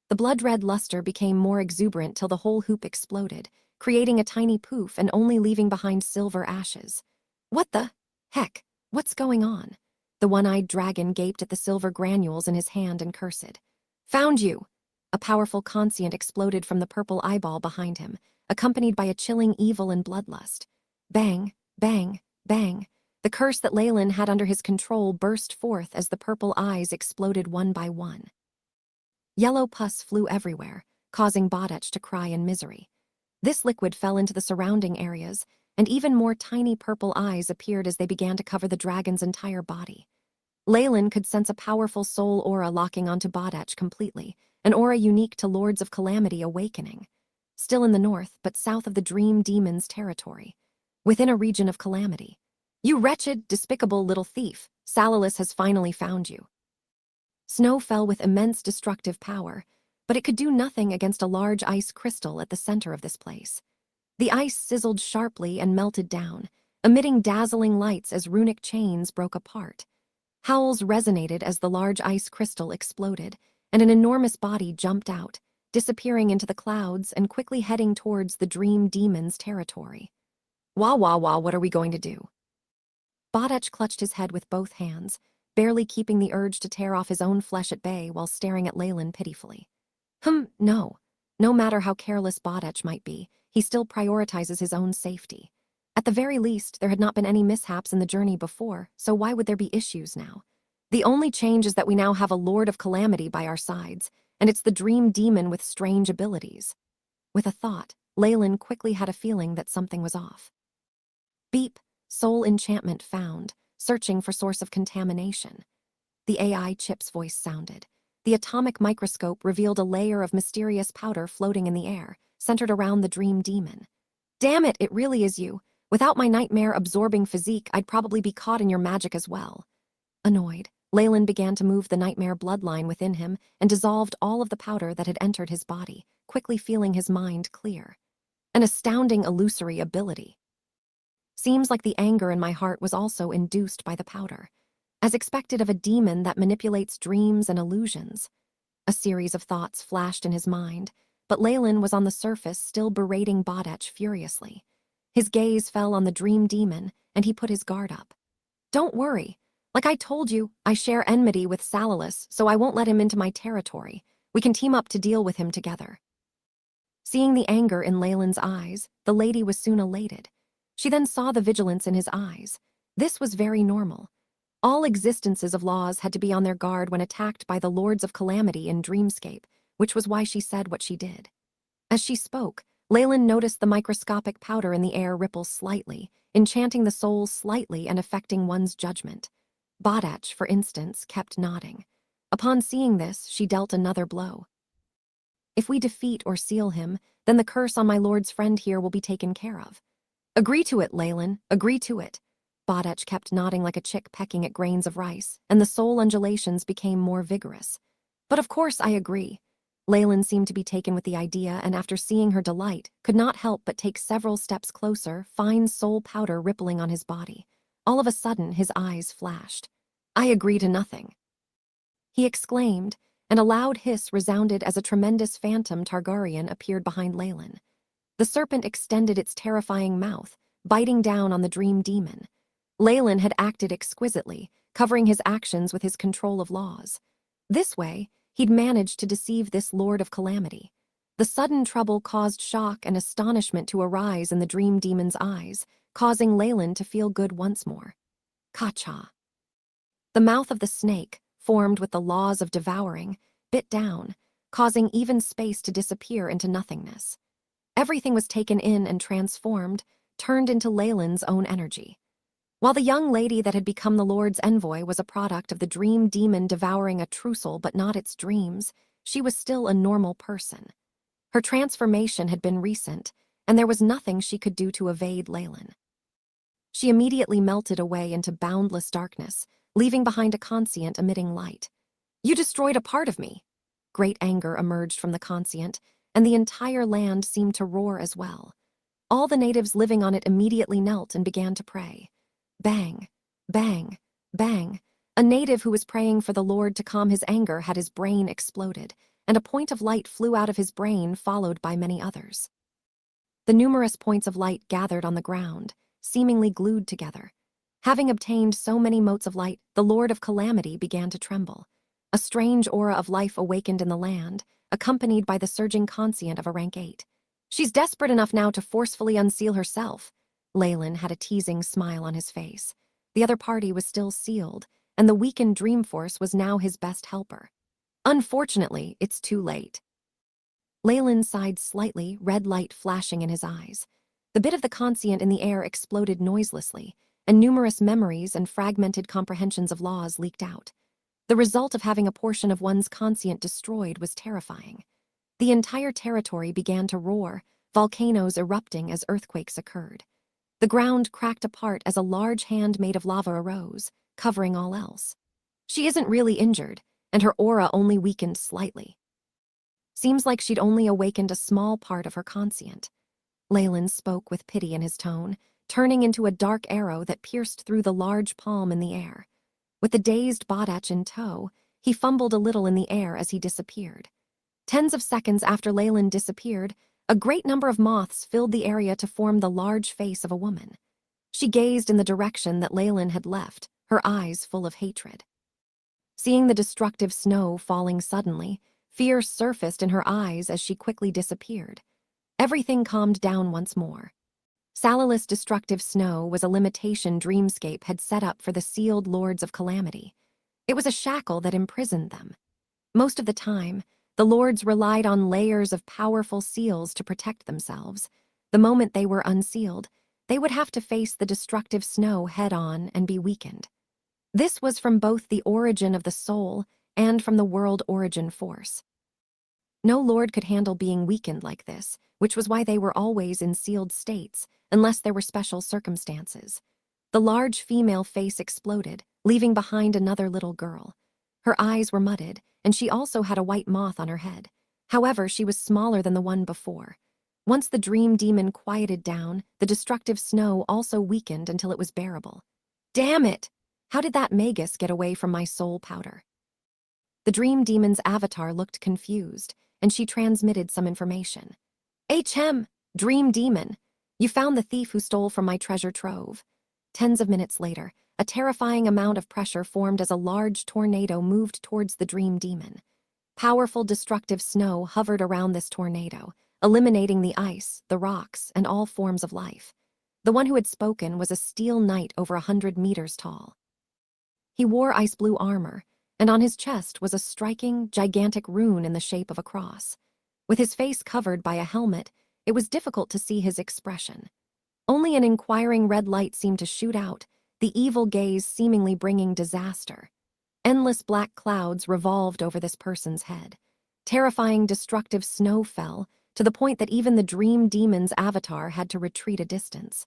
A: The blood-red luster became more exuberant till the whole hoop exploded, creating a tiny poof and only leaving behind silver ashes. "What the heck? What's going on?" The one-eyed dragon gaped at the silver granules in his hand and cursed. "Found you!" A powerful conscient exploded from the purple eyeball behind him, accompanied by a chilling evil and bloodlust. Bang, bang, bang. The curse that Leyland had under his control burst forth as the purple eyes exploded one by one. Yellow pus flew everywhere, causing Bodach to cry in misery. This liquid fell into the surrounding areas, and even more tiny purple eyes appeared as they began to cover the dragon's entire body. Leyland could sense a powerful soul aura locking onto Bodach completely, an aura unique to Lords of Calamity awakening. Still in the north, but south of the Dream Demon's territory, within a region of calamity. "You wretched, despicable little thief, Salalis has finally found you." Snow fell with immense destructive power, but it could do nothing against a large ice crystal at the center of this place. The ice sizzled sharply and melted down, emitting dazzling lights as runic chains broke apart. Howls resonated as the large ice crystal exploded, and an enormous body jumped out, disappearing into the clouds and quickly heading towards the Dream Demon's territory. Wah wah wah, what are we going to do? Bodach clutched his head with both hands, barely keeping the urge to tear off his own flesh at bay while staring at Leyland pitifully. No. No matter how careless Bodach might be, he still prioritizes his own safety. At the very least, there had not been any mishaps in the journey before, so why would there be issues now? The only change is that we now have a Lord of Calamity by our sides, and it's the Dream Demon with strange abilities. With a thought, Leyland quickly had a feeling that something was off. Beep, soul enchantment found, searching for source of contamination. The AI chip's voice sounded. The atomic microscope revealed a layer of mysterious powder floating in the air, centered around the Dream Demon. Damn it, it really is you. Without my nightmare-absorbing physique, I'd probably be caught in your magic as well. Annoyed, Leyland began to move the nightmare bloodline within him and dissolved all of the powder that had entered his body, quickly feeling his mind clear. An astounding illusory ability. Seems like the anger in my heart was also induced by the powder, as expected of a demon that manipulates dreams and illusions. A series of thoughts flashed in his mind, but Leyland was on the surface still berating Bodach furiously. His gaze fell on the Dream Demon, and he put his guard up. Don't worry. Like I told you, I share enmity with Salalis, so I won't let him into my territory. We can team up to deal with him together. Seeing the anger in Leyland's eyes, the lady was soon elated. She then saw the vigilance in his eyes. This was very normal. All existences of laws had to be on their guard when attacked by the Lords of Calamity in Dreamscape, which was why she said what she did. As she spoke, Leyland noticed the microscopic powder in the air ripple slightly, enchanting the soul slightly and affecting one's judgment. Bodach, for instance, kept nodding. Upon seeing this, she dealt another blow. If we defeat or seal him, then the curse on my lord's friend here will be taken care of. Agree to it, Leyland, agree to it. Bodach kept nodding like a chick pecking at grains of rice, and the soul undulations became more vigorous. But of course I agree. Leyland seemed to be taken with the idea, and after seeing her delight, could not help but take several steps closer, fine soul powder rippling on his body. All of a sudden, his eyes flashed. I agree to nothing, he exclaimed, and a loud hiss resounded as a tremendous phantom Targaryen appeared behind Leyland. The serpent extended its terrifying mouth, biting down on the Dream Demon. Leyland had acted exquisitely, covering his actions with his control of laws. This way, he'd managed to deceive this Lord of Calamity. The sudden trouble caused shock and astonishment to arise in the Dream Demon's eyes, causing Leyland to feel good once more. Ka-cha. The mouth of the snake, formed with the laws of devouring, bit down, causing even space to disappear into nothingness. Everything was taken in and transformed, turned into Leyland's own energy. While the young lady that had become the Lord's envoy was a product of the Dream Demon devouring a trussel but not its dreams, she was still a normal person. Her transformation had been recent, and there was nothing she could do to evade Leyland. She immediately melted away into boundless darkness, leaving behind a conscient emitting light. You destroyed a part of me. Great anger emerged from the conscient, and the entire land seemed to roar as well. All the natives living on it immediately knelt and began to pray. Bang, bang, bang. A native who was praying for the Lord to calm his anger had his brain exploded, and a point of light flew out of his brain, followed by many others. The numerous points of light gathered on the ground, seemingly glued together. Having obtained so many motes of light, the Lord of Calamity began to tremble. A strange aura of life awakened in the land, accompanied by the surging conscient of a rank 8. She's desperate enough now to forcefully unseal herself. Leyland had a teasing smile on his face. The other party was still sealed, and the weakened Dreamforce was now his best helper. Unfortunately, it's too late. Leyland sighed slightly, red light flashing in his eyes. The bit of the conscient in the air exploded noiselessly, and numerous memories and fragmented comprehensions of laws leaked out. The result of having a portion of one's conscient destroyed was terrifying. The entire territory began to roar, volcanoes erupting as earthquakes occurred. The ground cracked apart as a large hand made of lava arose, covering all else. She isn't really injured. and her aura only weakened slightly. Seems like she'd only awakened a small part of her conscient. Leyland spoke with pity in his tone, turning into a dark arrow that pierced through the large palm in the air. With the dazed Bodach in tow, he fumbled a little in the air as he disappeared. Tens of seconds after Leyland disappeared, a great number of moths filled the area to form the large face of a woman. She gazed in the direction that Leyland had left, her eyes full of hatred. Seeing the destructive snow falling suddenly, fear surfaced in her eyes as she quickly disappeared. Everything calmed down once more. Salilus' destructive snow was a limitation Dreamscape had set up for the sealed Lords of Calamity. It was a shackle that imprisoned them. Most of the time, the Lords relied on layers of powerful seals to protect themselves. The moment they were unsealed, they would have to face the destructive snow head-on and be weakened. This was from both the origin of the soul and from the world origin force. No lord could handle being weakened like this, which was why they were always in sealed states, unless there were special circumstances. The large female face exploded, leaving behind another little girl. Her eyes were mudded, and she also had a white moth on her head. However, she was smaller than the one before. Once the dream demon quieted down, the destructive snow also weakened until it was bearable. Damn it! How did that Magus get away from my soul powder? The dream demon's avatar looked confused, and she transmitted some information. HM, dream demon, you found the thief who stole from my treasure trove. Tens of minutes later, a terrifying amount of pressure formed as a large tornado moved towards the dream demon. Powerful destructive snow hovered around this tornado, eliminating the ice, the rocks, and all forms of life. The one who had spoken was a steel knight over 100 meters tall. He wore ice blue armor, and on his chest was a striking, gigantic rune in the shape of a cross. With his face covered by a helmet, it was difficult to see his expression. Only an inquiring red light seemed to shoot out, the evil gaze seemingly bringing disaster. Endless black clouds revolved over this person's head. Terrifying, destructive snow fell, to the point that even the dream demon's avatar had to retreat a distance.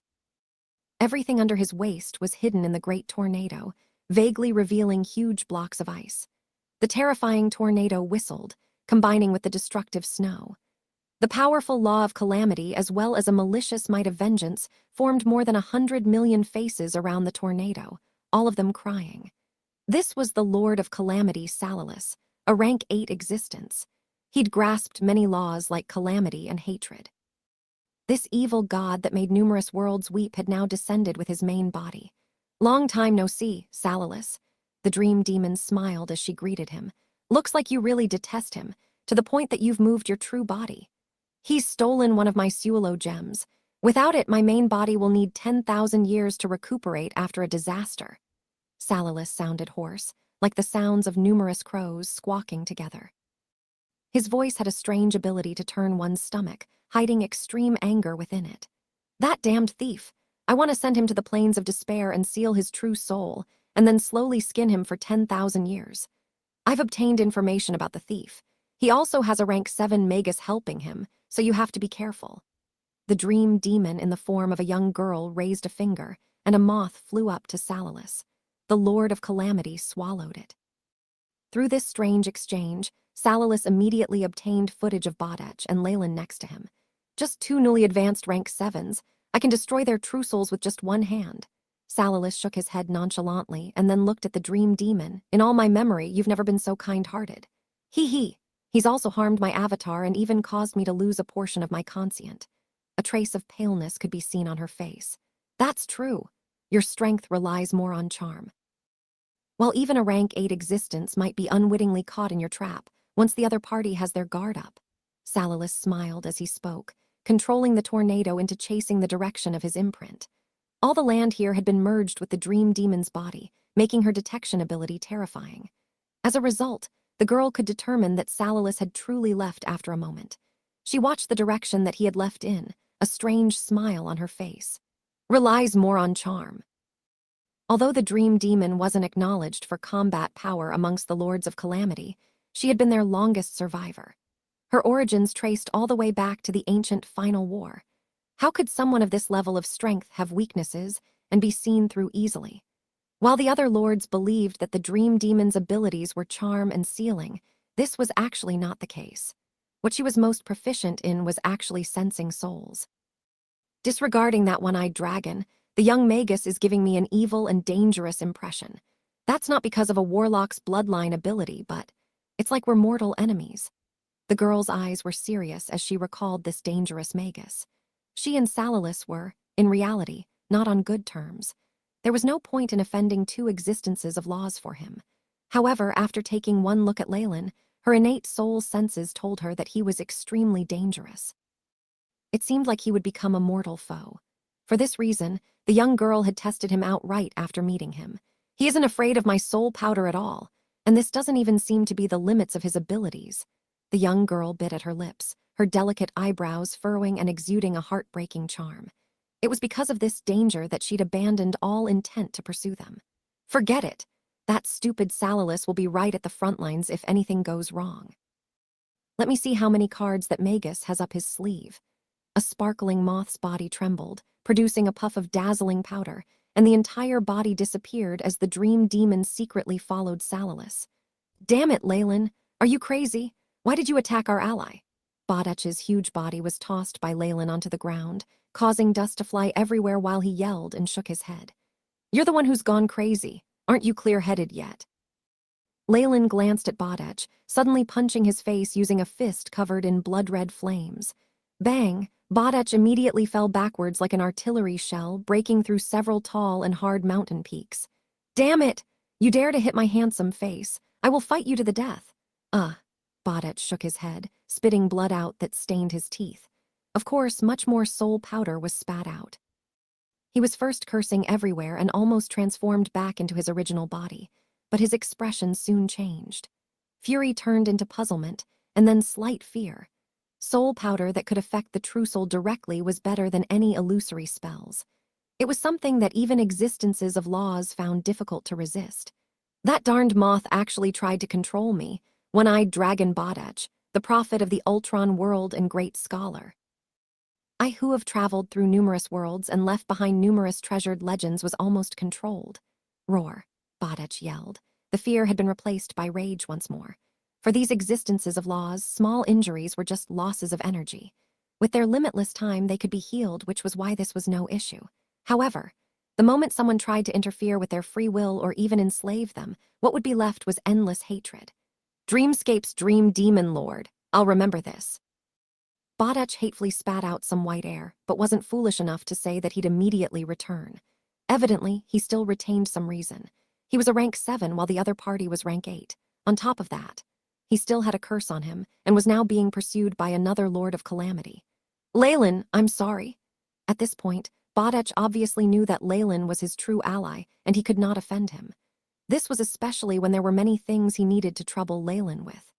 A: Everything under his waist was hidden in the great tornado, vaguely revealing huge blocks of ice. The terrifying tornado whistled, combining with the destructive snow. The powerful law of calamity, as well as a malicious might of vengeance, formed more than 100 million faces around the tornado, all of them crying. This was the Lord of Calamity, Salilus, a rank 8 existence. He'd grasped many laws like calamity and hatred. This evil god that made numerous worlds weep had now descended with his main body. Long time no see, Salilus. The dream demon smiled as she greeted him. Looks like you really detest him, to the point that you've moved your true body. He's stolen one of my Suelo gems. Without it, my main body will need 10,000 years to recuperate after a disaster. Salilus sounded hoarse, like the sounds of numerous crows squawking together. His voice had a strange ability to turn one's stomach, hiding extreme anger within it. That damned thief! I want to send him to the plains of despair and seal his true soul, and then slowly skin him for 10,000 years. I've obtained information about the thief. He also has a rank 7 Magus helping him, so you have to be careful. The dream demon in the form of a young girl raised a finger, and a moth flew up to Salilus. The Lord of Calamity swallowed it. Through this strange exchange, Salilus immediately obtained footage of Bodach and Leyland next to him. Just 2 newly advanced rank 7s. I can destroy their true souls with just one hand. Salilus shook his head nonchalantly and then looked at the dream demon. In all my memory, you've never been so kind-hearted. He. He's also harmed my avatar and even caused me to lose a portion of my conscient. A trace of paleness could be seen on her face. That's true. Your strength relies more on charm. While even a rank 8 existence might be unwittingly caught in your trap, once the other party has their guard up. Salilus smiled as he spoke, controlling the tornado into chasing the direction of his imprint. All the land here had been merged with the dream demon's body, making her detection ability terrifying. As a result, the girl could determine that Salilus had truly left after a moment. She watched the direction that he had left in, a strange smile on her face. Relies more on charm. Although the dream demon wasn't acknowledged for combat power amongst the Lords of Calamity, she had been their longest survivor. Her origins traced all the way back to the ancient Final War. How could someone of this level of strength have weaknesses and be seen through easily? While the other lords believed that the dream demon's abilities were charm and sealing, this was actually not the case. What she was most proficient in was actually sensing souls. Disregarding that one-eyed dragon, the young Magus is giving me an evil and dangerous impression. That's not because of a warlock's bloodline ability, but it's like we're mortal enemies. The girl's eyes were serious as she recalled this dangerous Magus. She and Salalis were, in reality, not on good terms. There was no point in offending two existences of laws for him. However, after taking one look at Leyland, her innate soul senses told her that he was extremely dangerous. It seemed like he would become a mortal foe. For this reason, the young girl had tested him outright after meeting him. He isn't afraid of my soul powder at all, and this doesn't even seem to be the limits of his abilities. The young girl bit at her lips, her delicate eyebrows furrowing and exuding a heartbreaking charm. It was because of this danger that she'd abandoned all intent to pursue them. Forget it. That stupid Salalis will be right at the front lines if anything goes wrong. Let me see how many cards that Magus has up his sleeve. A sparkling moth's body trembled, producing a puff of dazzling powder, and the entire body disappeared as the dream demon secretly followed Salalis. Damn it, Leyland! Are you crazy? Why did you attack our ally? Bodach's huge body was tossed by Leyland onto the ground, causing dust to fly everywhere while he yelled and shook his head. You're the one who's gone crazy. Aren't you clear-headed yet? Leyland glanced at Bodach, suddenly punching his face using a fist covered in blood-red flames. Bang! Bodach immediately fell backwards like an artillery shell, breaking through several tall and hard mountain peaks. Damn it! You dare to hit my handsome face. I will fight you to the death. Bodach shook his head, spitting blood out that stained his teeth. Of course, much more soul powder was spat out. He was first cursing everywhere and almost transformed back into his original body, but his expression soon changed. Fury turned into puzzlement, and then slight fear. Soul powder that could affect the true soul directly was better than any illusory spells. It was something that even existences of laws found difficult to resist. That darned moth actually tried to control me, one-eyed dragon Bodach, the prophet of the Ultron world and great scholar. I who have traveled through numerous worlds and left behind numerous treasured legends was almost controlled. Roar, Bodach yelled. The fear had been replaced by rage once more. For these existences of laws, small injuries were just losses of energy. With their limitless time, they could be healed, which was why this was no issue. However, the moment someone tried to interfere with their free will or even enslave them, what would be left was endless hatred. Dreamscape's dream demon lord. I'll remember this. Bodach hatefully spat out some white air, but wasn't foolish enough to say that he'd immediately return. Evidently, he still retained some reason. He was a rank 7 while the other party was rank 8. On top of that, he still had a curse on him and was now being pursued by another Lord of Calamity. Leyland, I'm sorry. At this point, Bodach obviously knew that Leyland was his true ally and he could not offend him. This was especially when there were many things he needed to trouble Leyland with.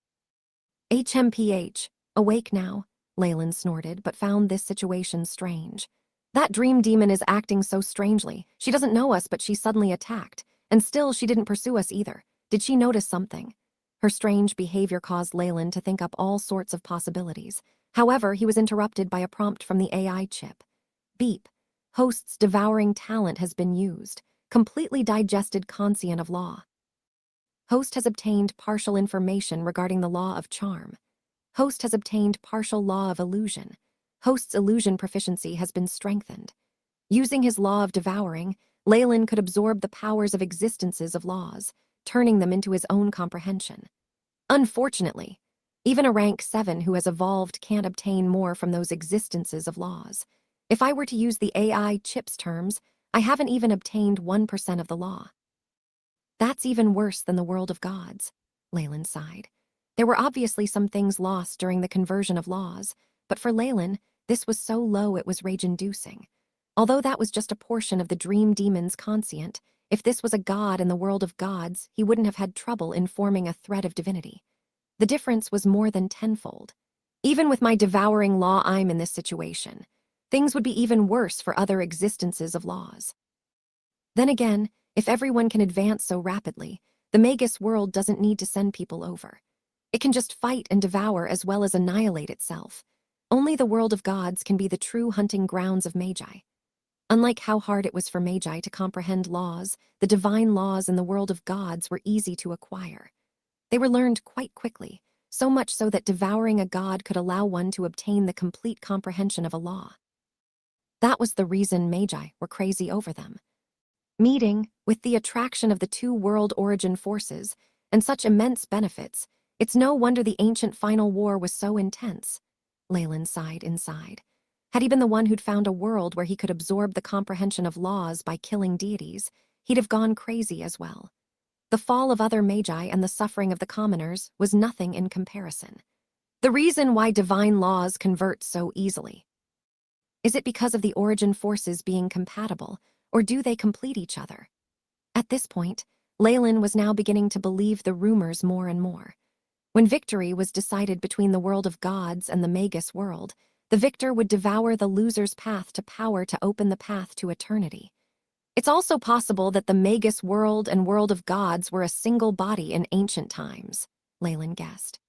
A: HMPH, awake now, Leyland snorted, but found this situation strange. That dream demon is acting so strangely. She doesn't know us, but she suddenly attacked. And still, she didn't pursue us either. Did she notice something? Her strange behavior caused Leyland to think up all sorts of possibilities. However, he was interrupted by a prompt from the AI chip. Beep. Host's devouring talent has been used. Completely digested conscient of law. Host has obtained partial information regarding the law of charm. Host has obtained partial law of illusion. Host's illusion proficiency has been strengthened. Using his law of devouring, Leyland could absorb the powers of existences of laws, turning them into his own comprehension. Unfortunately, even a rank 7 who has evolved can't obtain more from those existences of laws. If I were to use the AI chip's terms, I haven't even obtained 1% of the law. That's even worse than the world of gods, Leyland sighed. There were obviously some things lost during the conversion of laws, but for Leyland, this was so low it was rage-inducing. Although that was just a portion of the dream demon's conscient, if this was a god in the world of gods, he wouldn't have had trouble in forming a thread of divinity. The difference was more than tenfold. Even with my devouring law, I'm in this situation. Things would be even worse for other existences of laws. Then again, if everyone can advance so rapidly, the Magus world doesn't need to send people over. It can just fight and devour as well as annihilate itself. Only the world of gods can be the true hunting grounds of magi. Unlike how hard it was for Magi to comprehend laws, the divine laws in the world of gods were easy to acquire. They were learned quite quickly, so much so that devouring a god could allow one to obtain the complete comprehension of a law. That was the reason Magi were crazy over them. Meeting, with the attraction of the two world origin forces, and such immense benefits, it's no wonder the ancient final war was so intense. Leyland sighed inside. Had he been the one who'd found a world where he could absorb the comprehension of laws by killing deities, he'd have gone crazy as well. The fall of other Magi and the suffering of the commoners was nothing in comparison. The reason why divine laws convert so easily. Is it because of the origin forces being compatible, or do they complete each other? At this point, Leyland was now beginning to believe the rumors more and more. When victory was decided between the world of gods and the Magus world, the victor would devour the loser's path to power to open the path to eternity. It's also possible that the Magus world and world of gods were a single body in ancient times, Leyland guessed.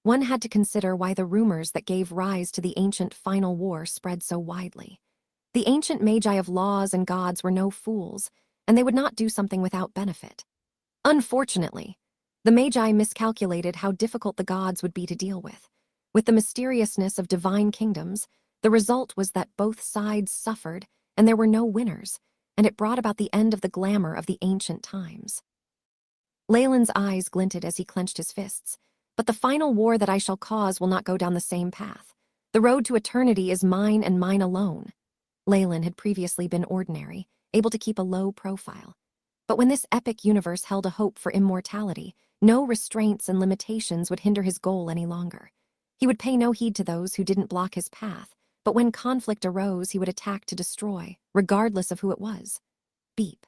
A: One had to consider why the rumors that gave rise to the ancient final war spread so widely. The ancient Magi of laws and gods were no fools, and they would not do something without benefit. Unfortunately, the Magi miscalculated how difficult the gods would be to deal with. With the mysteriousness of divine kingdoms, the result was that both sides suffered, and there were no winners, and it brought about the end of the glamour of the ancient times. Leyland's eyes glinted as he clenched his fists. But the final war that I shall cause will not go down the same path. The road to eternity is mine and mine alone. Leyland had previously been ordinary, able to keep a low profile. But when this epic universe held a hope for immortality, no restraints and limitations would hinder his goal any longer. He would pay no heed to those who didn't block his path, but when conflict arose, he would attack to destroy, regardless of who it was. Beep.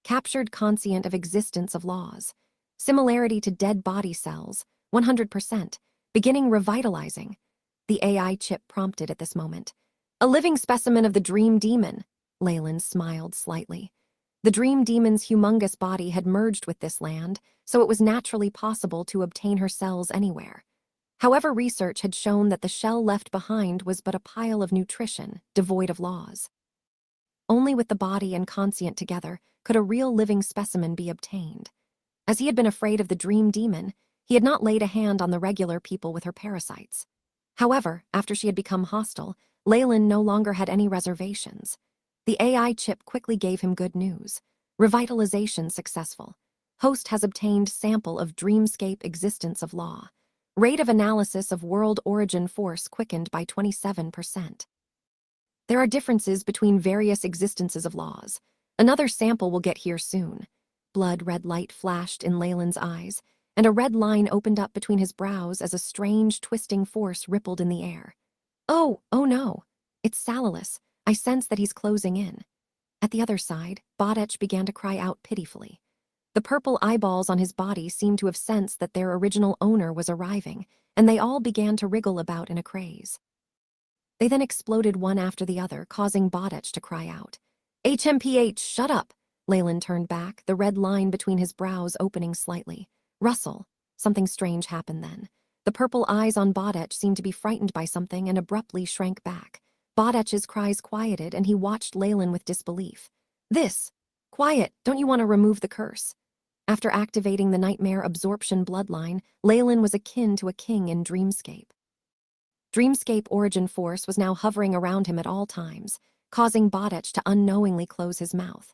A: Captured conscient of existence of laws. Similarity to dead body cells, 100%, beginning revitalizing. The AI chip prompted at this moment. A living specimen of the dream demon, Leyland smiled slightly. The dream demon's humongous body had merged with this land, so it was naturally possible to obtain her cells anywhere. However, research had shown that the shell left behind was but a pile of nutrition, devoid of laws. Only with the body and conscient together could a real living specimen be obtained. As he had been afraid of the dream demon, he had not laid a hand on the regular people with her parasites. However, after she had become hostile, Leyland no longer had any reservations. The AI chip quickly gave him good news. Revitalization successful. Host has obtained sample of dreamscape existence of law. Rate of analysis of world origin force quickened by 27%. There are differences between various existences of laws. Another sample will get here soon. Blood-red light flashed in Leyland's eyes, and a red line opened up between his brows as a strange, twisting force rippled in the air. Oh no. It's Salilus. I sense that he's closing in. At the other side, Bodech began to cry out pitifully. The purple eyeballs on his body seemed to have sensed that their original owner was arriving, and they all began to wriggle about in a craze. They then exploded one after the other, causing Bodech to cry out. HMPH, shut up! Leyland turned back, the red line between his brows opening slightly. Russell. Something strange happened then. The purple eyes on Bodech seemed to be frightened by something and abruptly shrank back. Bodech's cries quieted, and he watched Leyland with disbelief. This! Quiet, don't you want to remove the curse? After activating the nightmare absorption bloodline, Leyland was akin to a king in Dreamscape. Dreamscape origin force was now hovering around him at all times, causing Bodech to unknowingly close his mouth.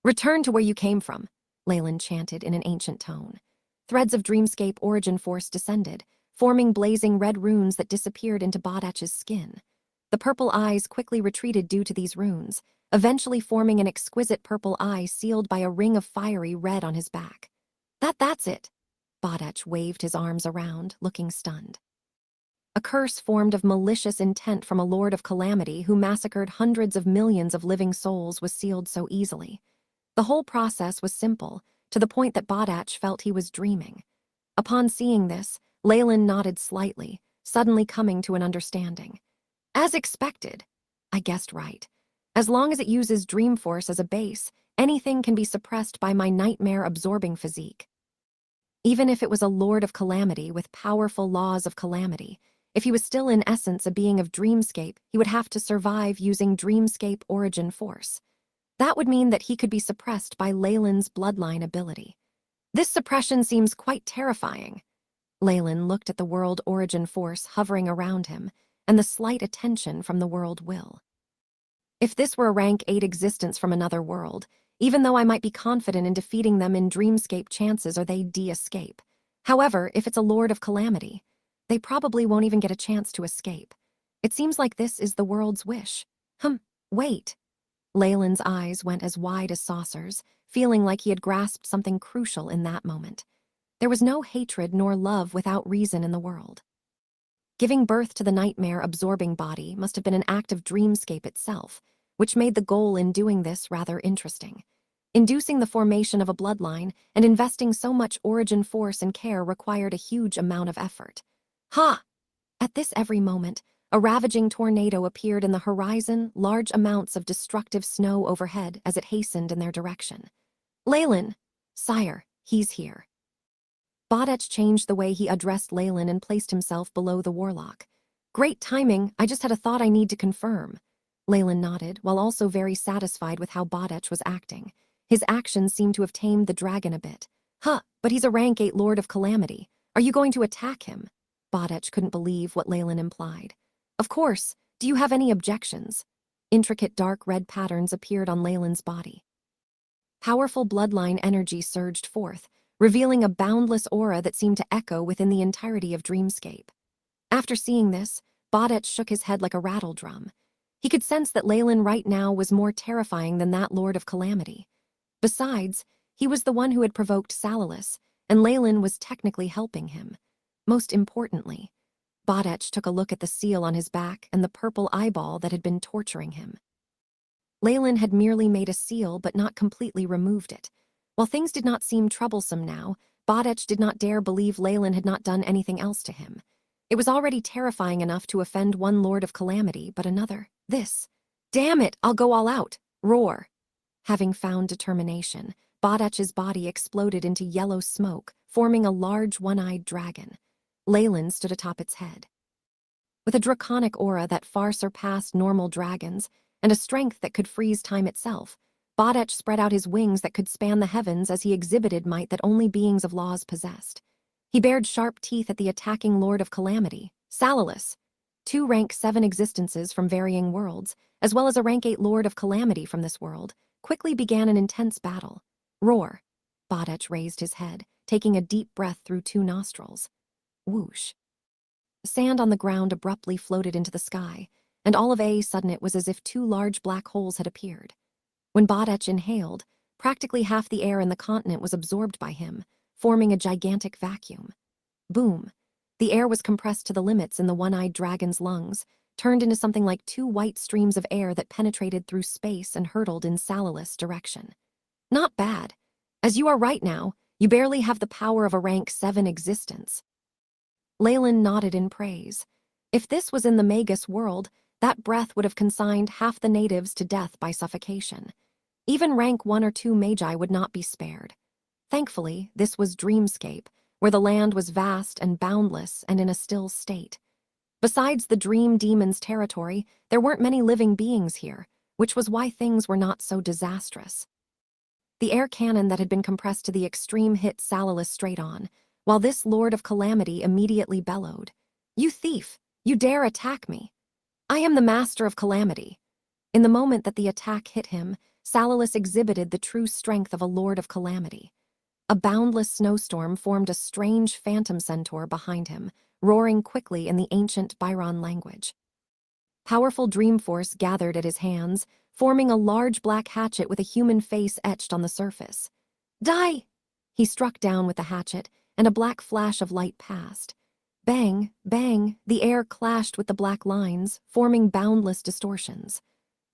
A: Return to where you came from, Leyland chanted in an ancient tone. Threads of Dreamscape origin force descended, forming blazing red runes that disappeared into Bodech's skin. The purple eyes quickly retreated due to these runes, eventually forming an exquisite purple eye sealed by a ring of fiery red on his back. That's it. Bodech waved his arms around, looking stunned. A curse formed of malicious intent from a lord of calamity who massacred hundreds of millions of living souls was sealed so easily. The whole process was simple, to the point that Bodech felt he was dreaming. Upon seeing this, Leyland nodded slightly, suddenly coming to an understanding. As expected. I guessed right. As long as it uses dream force as a base, anything can be suppressed by my nightmare-absorbing physique. Even if it was a lord of calamity with powerful laws of calamity, If he was still in essence a being of Dreamscape, he would have to survive using Dreamscape origin force. That would mean that he could be suppressed by Leyland's bloodline ability. This suppression seems quite terrifying. Leyland looked at the world origin force hovering around him, and the slight attention from the world will. If this were a rank 8 existence from another world, even though I might be confident in defeating them in Dreamscape, chances are they de-escape. However, if it's a Lord of Calamity, they probably won't even get a chance to escape. It seems like this is the world's wish. Wait. Leyland's eyes went as wide as saucers, feeling like he had grasped something crucial in that moment. There was no hatred nor love without reason in the world. Giving birth to the nightmare-absorbing body must have been an act of Dreamscape itself, which made the goal in doing this rather interesting. Inducing the formation of a bloodline and investing so much origin force and care required a huge amount of effort. At this every moment, a ravaging tornado appeared in the horizon, large amounts of destructive snow overhead as it hastened in their direction. Leyland, sire, he's here. Bodech changed the way he addressed Leyland and placed himself below the Warlock. Great timing, I just had a thought I need to confirm. Leyland nodded, while also very satisfied with how Bodech was acting. His actions seemed to have tamed the dragon a bit. But he's a rank 8 Lord of Calamity. Are you going to attack him? Bodech couldn't believe what Leyland implied. Of course. Do you have any objections? Intricate dark red patterns appeared on Leyland's body. Powerful bloodline energy surged forth, revealing a boundless aura that seemed to echo within the entirety of Dreamscape. After seeing this, Bodech shook his head like a rattle drum. He could sense that Leyland right now was more terrifying than that Lord of Calamity. Besides, he was the one who had provoked Salalis, and Leyland was technically helping him. Most importantly, Bodech took a look at the seal on his back and the purple eyeball that had been torturing him. Leyland had merely made a seal but not completely removed it. While things did not seem troublesome now, Bodech did not dare believe Leyland had not done anything else to him. It was already terrifying enough to offend one Lord of Calamity, but another, this. Damn it, I'll go all out. Roar. Having found determination, Bodech's body exploded into yellow smoke, forming a large one-eyed dragon. Leyland stood atop its head. With a draconic aura that far surpassed normal dragons, and a strength that could freeze time itself, Bodech spread out his wings that could span the heavens as he exhibited might that only beings of laws possessed. He bared sharp teeth at the attacking Lord of Calamity, Salalis. 2 rank 7 existences from varying worlds, as well as a rank 8 Lord of Calamity from this world, quickly began an intense battle. Roar. Bodech raised his head, taking a deep breath through 2 nostrils. Whoosh. Sand on the ground abruptly floated into the sky, and all of a sudden it was as if 2 large black holes had appeared. When Bodech inhaled, practically half the air in the continent was absorbed by him, forming a gigantic vacuum. Boom. The air was compressed to the limits in the one-eyed dragon's lungs, turned into something like 2 white streams of air that penetrated through space and hurtled in Salalis' direction. Not bad. As you are right now, you barely have the power of a rank 7 existence. Leyland nodded in praise. If this was in the Magus world, that breath would have consigned half the natives to death by suffocation. Even rank 1 or 2 magi would not be spared. Thankfully, this was Dreamscape, where the land was vast and boundless and in a still state. Besides the Dream Demon's territory, there weren't many living beings here, which was why things were not so disastrous. The air cannon that had been compressed to the extreme hit Salalis straight on, while this Lord of Calamity immediately bellowed, "You thief! You dare attack me! I am the Master of Calamity!" In the moment that the attack hit him, Salalis exhibited the true strength of a Lord of Calamity. A boundless snowstorm formed a strange phantom centaur behind him, roaring quickly in the ancient Byron language. Powerful dream force gathered at his hands, forming a large black hatchet with a human face etched on the surface. Die! He struck down with the hatchet, and a black flash of light passed. Bang, bang, the air clashed with the black lines, forming boundless distortions.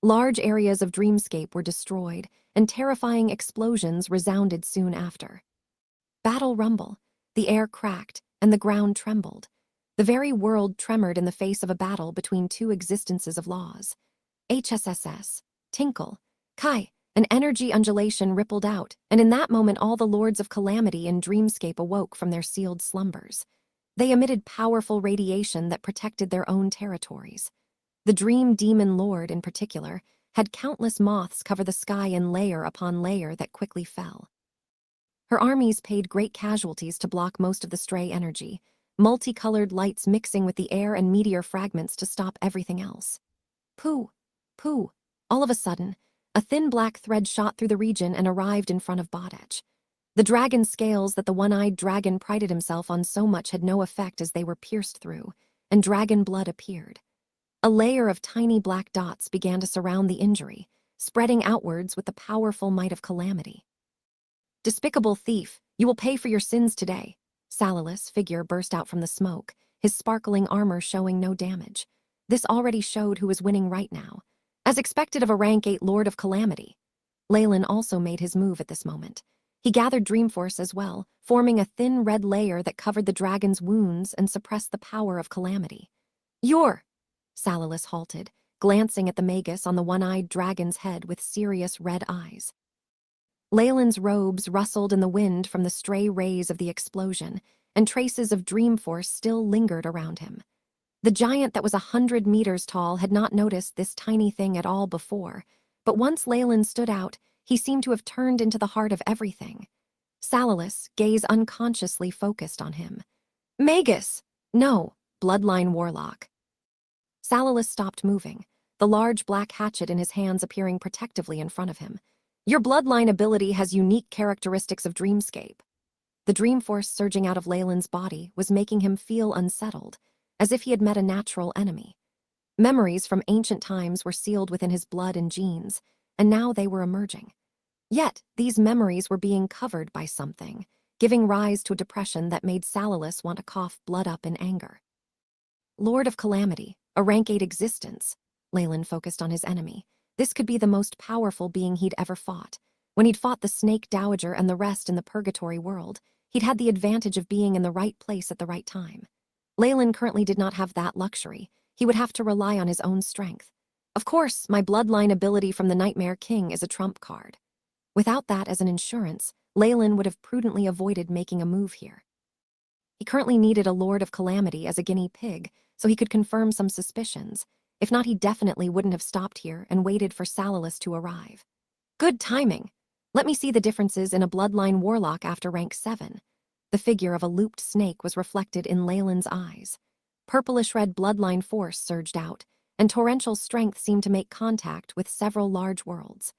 A: Large areas of Dreamscape were destroyed, and terrifying explosions resounded soon after. Battle rumble. The air cracked, and the ground trembled. The very world tremored in the face of a battle between 2 existences of laws. HSSS. Tinkle. Kai. An energy undulation rippled out, and in that moment all the Lords of Calamity in Dreamscape awoke from their sealed slumbers. They emitted powerful radiation that protected their own territories. The Dream Demon Lord, in particular, had countless moths cover the sky in layer upon layer that quickly fell. Her armies paid great casualties to block most of the stray energy, multicolored lights mixing with the air and meteor fragments to stop everything else. Pooh! Pooh! All of a sudden, a thin black thread shot through the region and arrived in front of Bodach. The dragon scales that the one-eyed dragon prided himself on so much had no effect as they were pierced through, and dragon blood appeared. A layer of tiny black dots began to surround the injury, spreading outwards with the powerful might of calamity. Despicable thief, you will pay for your sins today. Salilus' figure burst out from the smoke, his sparkling armor showing no damage. This already showed who was winning right now. As expected of a rank 8 Lord of Calamity. Leyland also made his move at this moment. He gathered Dreamforce as well, forming a thin red layer that covered the dragon's wounds and suppressed the power of Calamity. You're... Salilus halted, glancing at the Magus on the one-eyed dragon's head with serious red eyes. Leyland's robes rustled in the wind from the stray rays of the explosion, and traces of Dreamforce still lingered around him. The giant that was 100 meters tall had not noticed this tiny thing at all before, but once Leyland stood out, he seemed to have turned into the heart of everything. Salilus' gaze unconsciously focused on him. Magus! No, Bloodline Warlock. Salilus stopped moving, the large black hatchet in his hands appearing protectively in front of him. Your bloodline ability has unique characteristics of dreamscape. The dreamforce surging out of Leyland's body was making him feel unsettled, as if he had met a natural enemy. Memories from ancient times were sealed within his blood and genes, and now they were emerging. Yet, these memories were being covered by something, giving rise to a depression that made Salilus want to cough blood up in anger. Lord of Calamity, a rank 8 existence, Leyland focused on his enemy. This could be the most powerful being he'd ever fought. When he'd fought the Snake Dowager and the rest in the Purgatory world, he'd had the advantage of being in the right place at the right time. Leyland currently did not have that luxury. He would have to rely on his own strength. Of course, my bloodline ability from the Nightmare King is a trump card. Without that as an insurance, Leyland would have prudently avoided making a move here. He currently needed a Lord of Calamity as a guinea pig, so he could confirm some suspicions. If not, he definitely wouldn't have stopped here and waited for Salilus to arrive. Good timing. Let me see the differences in a bloodline warlock after rank 7. The figure of a looped snake was reflected in Leyland's eyes. Purplish-red bloodline force surged out, and torrential strength seemed to make contact with several large worlds.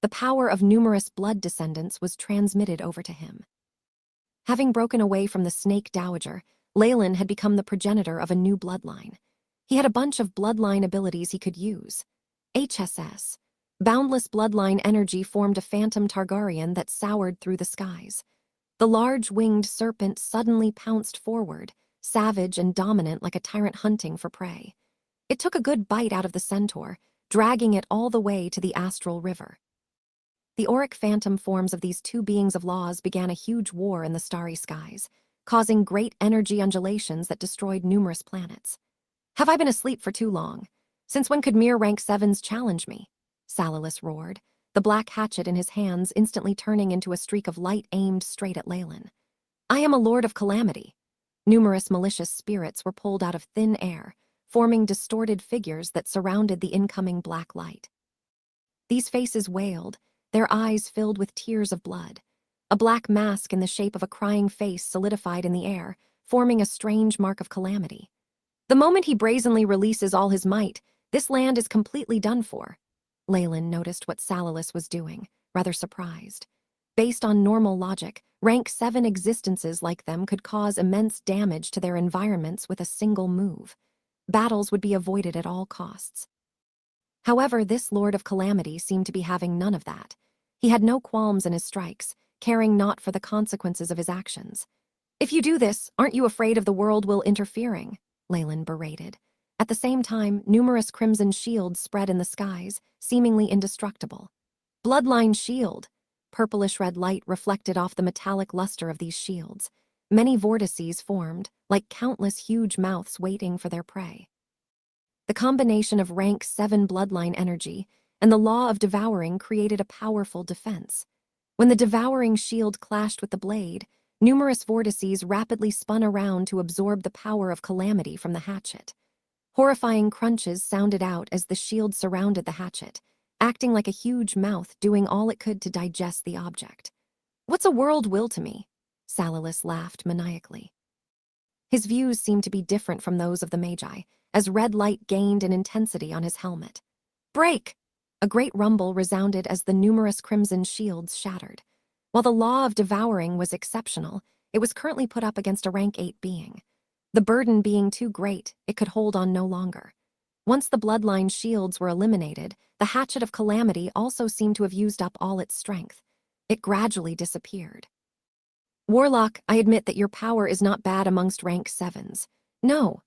A: The power of numerous blood descendants was transmitted over to him. Having broken away from the Snake Dowager, Leyland had become the progenitor of a new bloodline. He had a bunch of bloodline abilities he could use. HSS. Boundless bloodline energy formed a phantom Targaryen that soured through the skies. The large winged serpent suddenly pounced forward, savage and dominant like a tyrant hunting for prey. It took a good bite out of the centaur, dragging it all the way to the astral river. The auric phantom forms of these two beings of laws began a huge war in the starry skies, causing great energy undulations that destroyed numerous planets. Have I been asleep for too long? Since when could mere rank 7s challenge me? Salilus roared, the black hatchet in his hands instantly turning into a streak of light aimed straight at Leyland. I am a Lord of Calamity. Numerous malicious spirits were pulled out of thin air, forming distorted figures that surrounded the incoming black light. These faces wailed, their eyes filled with tears of blood. A black mask in the shape of a crying face solidified in the air, forming a strange mark of calamity. The moment he brazenly releases all his might, this land is completely done for. Leyland noticed what Salilus was doing, rather surprised. Based on normal logic, rank 7 existences like them could cause immense damage to their environments with a single move. Battles would be avoided at all costs. However, this Lord of Calamity seemed to be having none of that. He had no qualms in his strikes, caring not for the consequences of his actions. If you do this, aren't you afraid of the world will interfering? Leyland berated. At the same time, numerous crimson shields spread in the skies, seemingly indestructible. Bloodline shield. Purplish-red light reflected off the metallic luster of these shields. Many vortices formed, like countless huge mouths waiting for their prey. The combination of rank 7 bloodline energy and the law of devouring created a powerful defense. When the devouring shield clashed with the blade, Numerous vortices rapidly spun around to absorb the power of calamity from the hatchet. Horrifying crunches sounded out as the shield surrounded the hatchet, acting like a huge mouth doing all it could to digest the object. "What's a world will to me?" Salilus laughed maniacally. His views seemed to be different from those of the Magi, as red light gained in intensity on his helmet. "Break!" A great rumble resounded as the numerous crimson shields shattered. While the law of devouring was exceptional, it was currently put up against a rank 8 being. The burden being too great, it could hold on no longer. Once the bloodline shields were eliminated, the hatchet of calamity also seemed to have used up all its strength. It gradually disappeared. "Warlock, I admit that your power is not bad amongst rank 7s. No.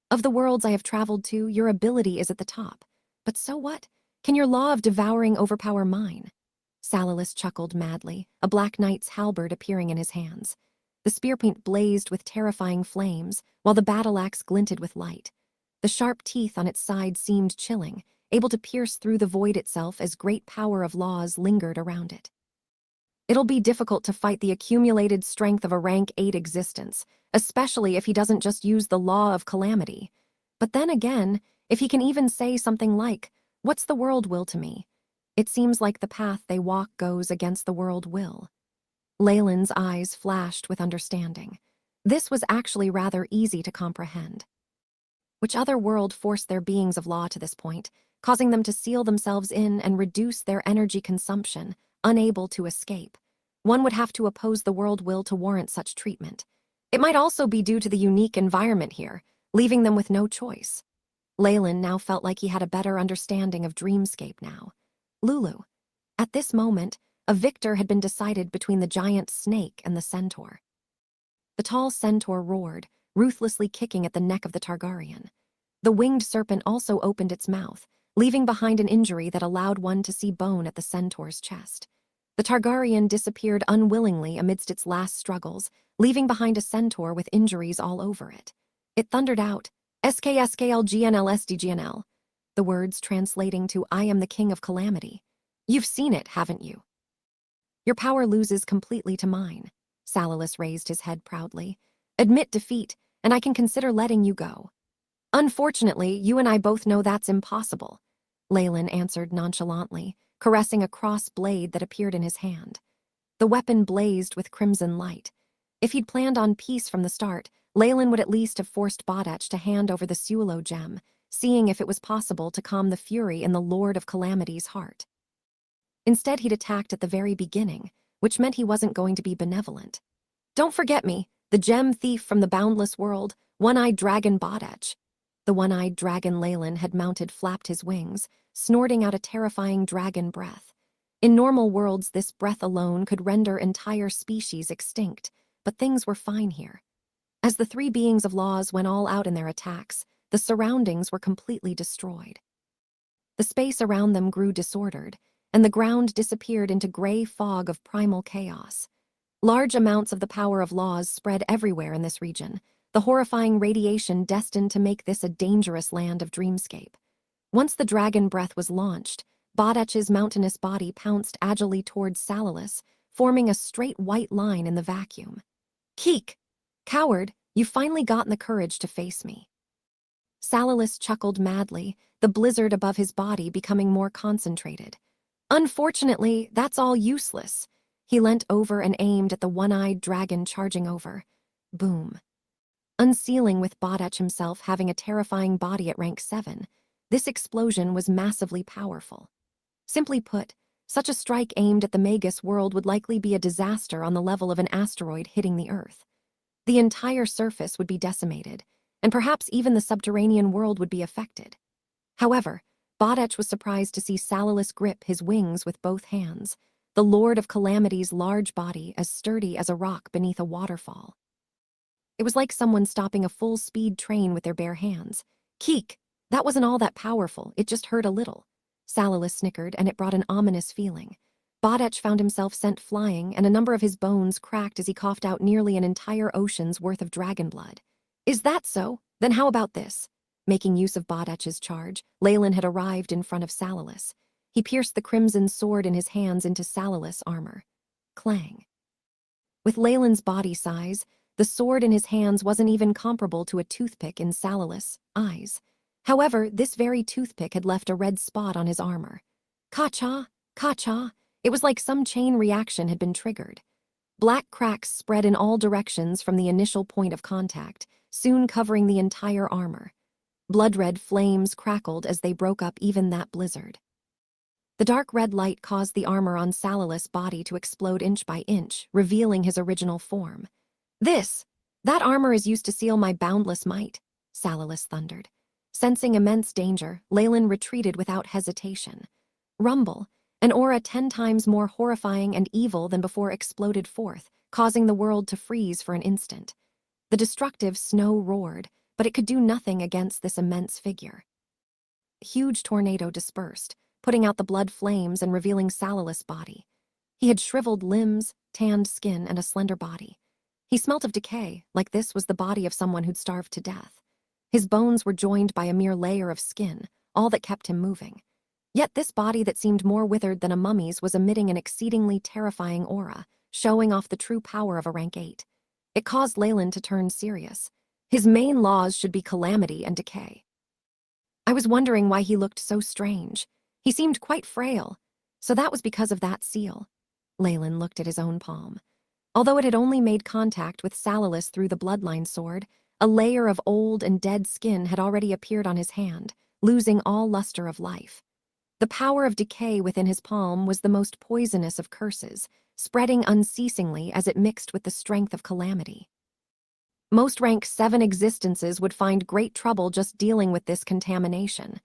A: Of the worlds I have traveled to, your ability is at the top. But so what? Can your law of devouring overpower mine?" Salilus chuckled madly, a black knight's halberd appearing in his hands. The spearpoint blazed with terrifying flames, while the battle-axe glinted with light. The sharp teeth on its side seemed chilling, able to pierce through the void itself as great power of laws lingered around it. It'll be difficult to fight the accumulated strength of a rank 8 existence, especially if he doesn't just use the law of calamity. But then again, if he can even say something like, "What's the world will to me?" It seems like the path they walk goes against the world will. Leyland's eyes flashed with understanding. This was actually rather easy to comprehend. Which other world forced their beings of law to this point, causing them to seal themselves in and reduce their energy consumption, unable to escape? One would have to oppose the world will to warrant such treatment. It might also be due to the unique environment here, leaving them with no choice. Leyland now felt like he had a better understanding of dreamscape now. Lulu. At this moment, a victor had been decided between the giant snake and the centaur. The tall centaur roared, ruthlessly kicking at the neck of the Targaryen. The winged serpent also opened its mouth, leaving behind an injury that allowed one to see bone at the centaur's chest. The Targaryen disappeared unwillingly amidst its last struggles, leaving behind a centaur with injuries all over it. It thundered out, "SKSKLGNLSDGNL," the words translating to "I am the king of calamity." "You've seen it, haven't you?" "Your power loses completely to mine." Salilus raised his head proudly. "Admit defeat, and I can consider letting you go." "Unfortunately, you and I both know that's impossible," Leyland answered nonchalantly, caressing a cross blade that appeared in his hand. The weapon blazed with crimson light. If he'd planned on peace from the start, Leyland would at least have forced Bodach to hand over the Sulo gem, seeing if it was possible to calm the fury in the Lord of Calamity's heart. Instead, he'd attacked at the very beginning, which meant he wasn't going to be benevolent. "Don't forget me, the gem thief from the boundless world, one-eyed dragon Bodach." The one-eyed dragon Leyland had mounted flapped his wings, snorting out a terrifying dragon breath. In normal worlds, this breath alone could render entire species extinct, but things were fine here. As the three beings of laws went all out in their attacks, the surroundings were completely destroyed. The space around them grew disordered, and the ground disappeared into gray fog of primal chaos. Large amounts of the power of laws spread everywhere in this region, the horrifying radiation destined to make this a dangerous land of dreamscape. Once the dragon breath was launched, Bodach's mountainous body pounced agilely towards Salilus, forming a straight white line in the vacuum. "Keek! Coward, you've finally gotten the courage to face me." Salilus chuckled madly, the blizzard above his body becoming more concentrated. "Unfortunately, that's all useless." He leant over and aimed at the one-eyed dragon charging over. Boom. Unsealing with Bodach himself having a terrifying body at rank 7, this explosion was massively powerful. Simply put, such a strike aimed at the Magus world would likely be a disaster on the level of an asteroid hitting the Earth. The entire surface would be decimated, and perhaps even the subterranean world would be affected. However, Bodach was surprised to see Salilus grip his wings with both hands, the Lord of Calamity's large body as sturdy as a rock beneath a waterfall. It was like someone stopping a full-speed train with their bare hands. "Keek! That wasn't all that powerful, it just hurt a little." Salilus snickered, and it brought an ominous feeling. Bodach found himself sent flying, and a number of his bones cracked as he coughed out nearly an entire ocean's worth of dragon blood. "Is that so? Then how about this?" Making use of Bodach's charge, Leyland had arrived in front of Salilus. He pierced the crimson sword in his hands into Salilus' armor. Clang. With Leyland's body size, the sword in his hands wasn't even comparable to a toothpick in Salalis' eyes. However, this very toothpick had left a red spot on his armor. Ka-cha, ka-cha, it was like some chain reaction had been triggered. Black cracks spread in all directions from the initial point of contact, soon covering the entire armor. Blood-red flames crackled as they broke up even that blizzard. The dark red light caused the armor on Salalis' body to explode inch by inch, revealing his original form. That armor is used to seal my boundless might, Salalis thundered. Sensing immense danger, Leyland retreated without hesitation. Rumble, an aura 10 times more horrifying and evil than before, exploded forth, causing the world to freeze for an instant. The destructive snow roared, but it could do nothing against this immense figure. A huge tornado dispersed, putting out the blood flames and revealing Salalis' body. He had shriveled limbs, tanned skin, and a slender body. He smelt of decay, like this was the body of someone who'd starved to death. His bones were joined by a mere layer of skin, all that kept him moving. Yet this body that seemed more withered than a mummy's was emitting an exceedingly terrifying aura, showing off the true power of a rank 8. It caused Leyland to turn serious. His main laws should be calamity and decay. I was wondering why he looked so strange. He seemed quite frail, so that was because of that seal. Leyland looked at his own palm. Although it had only made contact with Salalis through the bloodline sword, a layer of old and dead skin had already appeared on his hand, losing all luster of life. The power of decay within his palm was the most poisonous of curses, spreading unceasingly as it mixed with the strength of calamity. Most rank 7 existences would find great trouble just dealing with this contamination.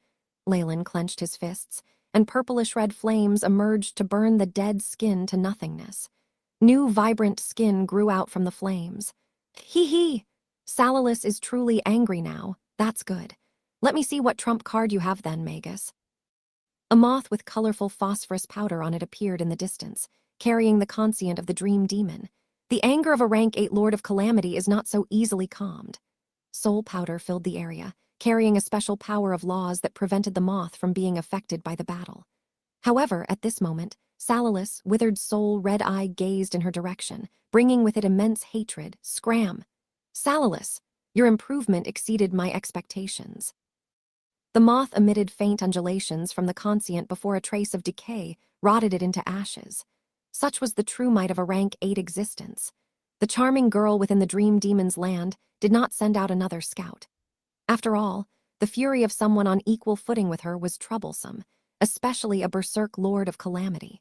A: Leyland clenched his fists, and purplish-red flames emerged to burn the dead skin to nothingness. New vibrant skin grew out from the flames. Hee! Salalis is truly angry now. That's good. Let me see what trump card you have then, Magus. A moth with colorful phosphorus powder on it appeared in the distance, carrying the conscient of the dream demon. The anger of a rank 8 Lord of Calamity is not so easily calmed. Soul powder filled the area, carrying a special power of laws that prevented the moth from being affected by the battle. However, at this moment, Salalis' withered soul red eye gazed in her direction, bringing with it immense hatred. Scram! Salalis, your improvement exceeded my expectations. The moth emitted faint undulations from the conscient before a trace of decay rotted it into ashes. Such was the true might of a rank 8 existence. The charming girl within the dream demon's land did not send out another scout. After all, the fury of someone on equal footing with her was troublesome, especially a berserk Lord of Calamity.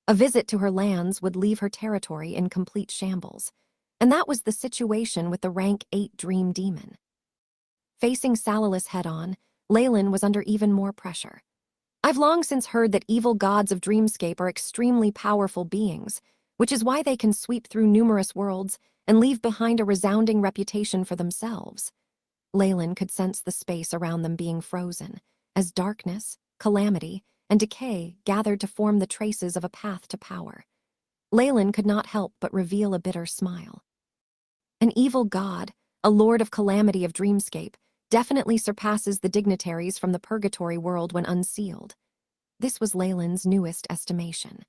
A: A visit to her lands would leave her territory in complete shambles, and that was the situation with the rank 8 dream demon. Facing Salalis head-on, Leyland was under even more pressure. I've long since heard that evil gods of Dreamscape are extremely powerful beings, which is why they can sweep through numerous worlds and leave behind a resounding reputation for themselves. Leyland could sense the space around them being frozen, as darkness, calamity, and decay gathered to form the traces of a path to power. Leyland could not help but reveal a bitter smile. An evil god, a Lord of Calamity of Dreamscape, definitely surpasses the dignitaries from the purgatory world when unsealed. This was Leyland's newest estimation.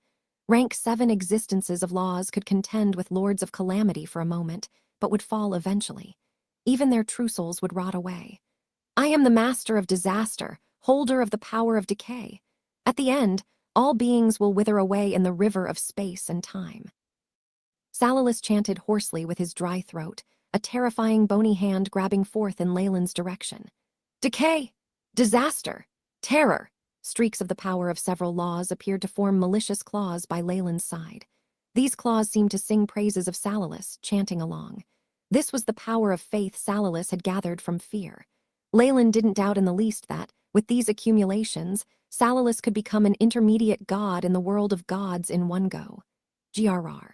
A: Rank 7 existences of laws could contend with Lords of Calamity for a moment, but would fall eventually. Even their true souls would rot away. I am the master of disaster, holder of the power of decay. At the end, all beings will wither away in the river of space and time. Salalis chanted hoarsely with his dry throat, a terrifying bony hand grabbing forth in Leyland's direction. Decay! Disaster! Terror! Streaks of the power of several laws appeared to form malicious claws by Leyland's side. These claws seemed to sing praises of Salalis, chanting along. This was the power of faith Salalis had gathered from fear. Leyland didn't doubt in the least that, with these accumulations, Salalis could become an intermediate god in the world of gods in one go. GRR.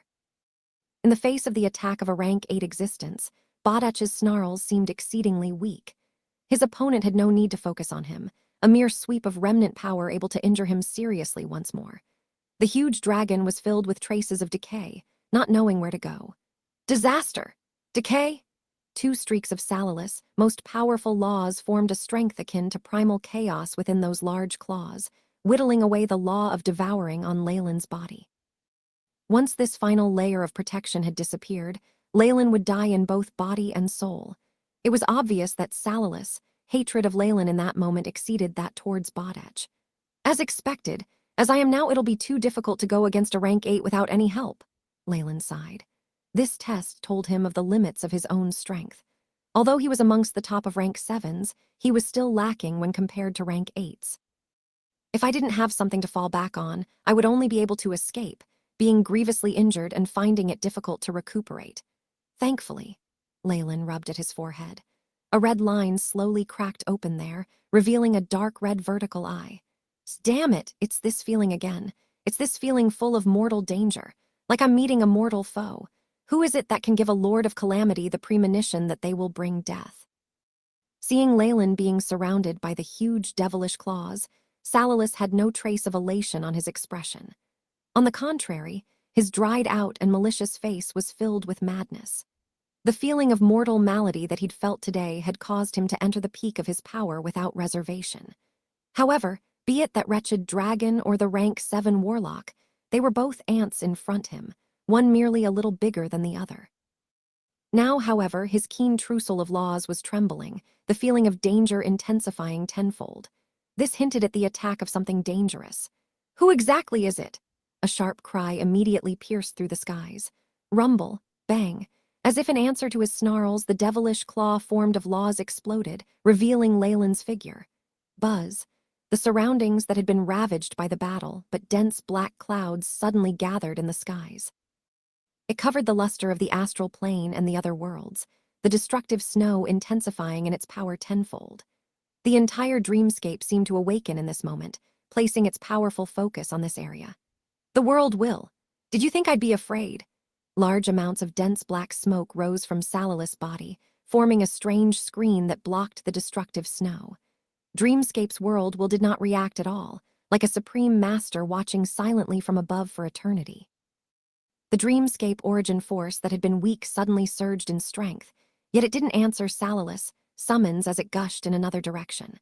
A: In the face of the attack of a rank 8 existence, Bodach's snarls seemed exceedingly weak. His opponent had no need to focus on him, a mere sweep of remnant power able to injure him seriously once more. The huge dragon was filled with traces of decay, not knowing where to go. Disaster! Decay! 2 streaks of Salalis' most powerful laws formed a strength akin to primal chaos within those large claws, whittling away the law of devouring on Leyland's body. Once this final layer of protection had disappeared, Leyland would die in both body and soul. It was obvious that Salalis' hatred of Leyland in that moment exceeded that towards Bodach. As expected, as I am now, it'll be too difficult to go against a rank 8 without any help, Leyland sighed. This test told him of the limits of his own strength. Although he was amongst the top of rank 7s, he was still lacking when compared to rank 8s. If I didn't have something to fall back on, I would only be able to escape, being grievously injured and finding it difficult to recuperate. Thankfully, Leyland rubbed at his forehead. A red line slowly cracked open there, revealing a dark red vertical eye. Damn it, it's this feeling again. It's this feeling full of mortal danger, like I'm meeting a mortal foe. Who is it that can give a Lord of Calamity the premonition that they will bring death? Seeing Leyland being surrounded by the huge devilish claws, Salalis had no trace of elation on his expression. On the contrary, his dried-out and malicious face was filled with madness. The feeling of mortal malady that he'd felt today had caused him to enter the peak of his power without reservation. However, be it that wretched dragon or the rank 7 warlock, they were both ants in front him, one merely a little bigger than the other. Now, however, his keen trousseau of laws was trembling, the feeling of danger intensifying tenfold. This hinted at the attack of something dangerous. Who exactly is it? A sharp cry immediately pierced through the skies. Rumble, bang. As if in answer to his snarls, the devilish claw formed of laws exploded, revealing Leyland's figure. Buzz. The surroundings that had been ravaged by the battle, but dense black clouds suddenly gathered in the skies. It covered the luster of the astral plane and the other worlds, the destructive snow intensifying in its power tenfold. The entire dreamscape seemed to awaken in this moment, placing its powerful focus on this area. The world will. Did you think I'd be afraid? Large amounts of dense black smoke rose from Salalis' body, forming a strange screen that blocked the destructive snow. Dreamscape's world will did not react at all, like a supreme master watching silently from above for eternity. The dreamscape origin force that had been weak suddenly surged in strength, yet it didn't answer Salalis' summons as it gushed in another direction.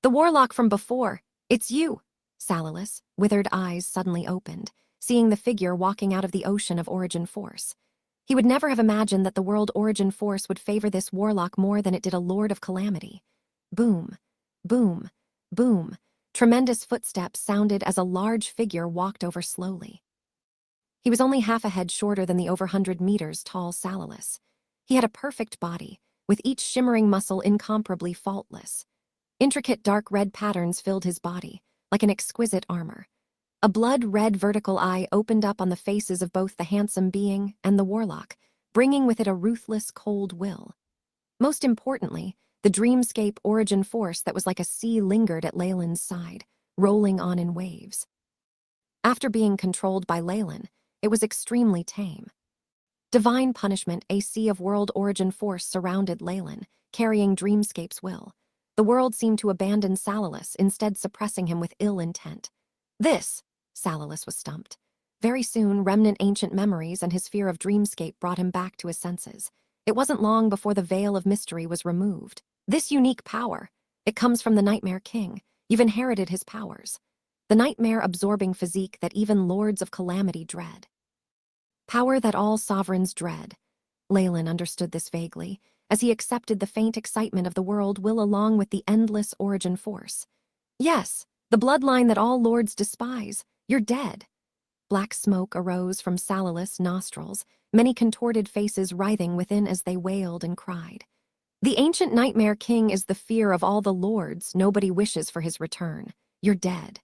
A: The warlock from before, it's you! Salalis' withered eyes suddenly opened, seeing the figure walking out of the ocean of origin force. He would never have imagined that the world origin force would favor this warlock more than it did a Lord of Calamity. Boom, boom, boom. Tremendous footsteps sounded as a large figure walked over slowly. He was only half a head shorter than the over 100 meters tall Salalis. He had a perfect body, with each shimmering muscle incomparably faultless. Intricate dark red patterns filled his body, like an exquisite armor. A blood-red vertical eye opened up on the faces of both the handsome being and the warlock, bringing with it a ruthless, cold will. Most importantly, the dreamscape origin force that was like a sea lingered at Leyland's side, rolling on in waves. After being controlled by Leyland, it was extremely tame. Divine punishment, a sea of world origin force surrounded Leyland, carrying dreamscape's will. The world seemed to abandon Salalis, instead suppressing him with ill intent. This, Salalis was stumped. Very soon, remnant ancient memories and his fear of dreamscape brought him back to his senses. It wasn't long before the veil of mystery was removed. This unique power, it comes from the Nightmare King. You've inherited his powers. The nightmare-absorbing physique that even Lords of Calamity dread. Power that all sovereigns dread. Leyland understood this vaguely, as he accepted the faint excitement of the world will along with the endless origin force. Yes, the bloodline that all lords despise. You're dead. Black smoke arose from Salalis' nostrils, many contorted faces writhing within as they wailed and cried. The ancient Nightmare King is the fear of all the lords. Nobody wishes for his return. You're dead.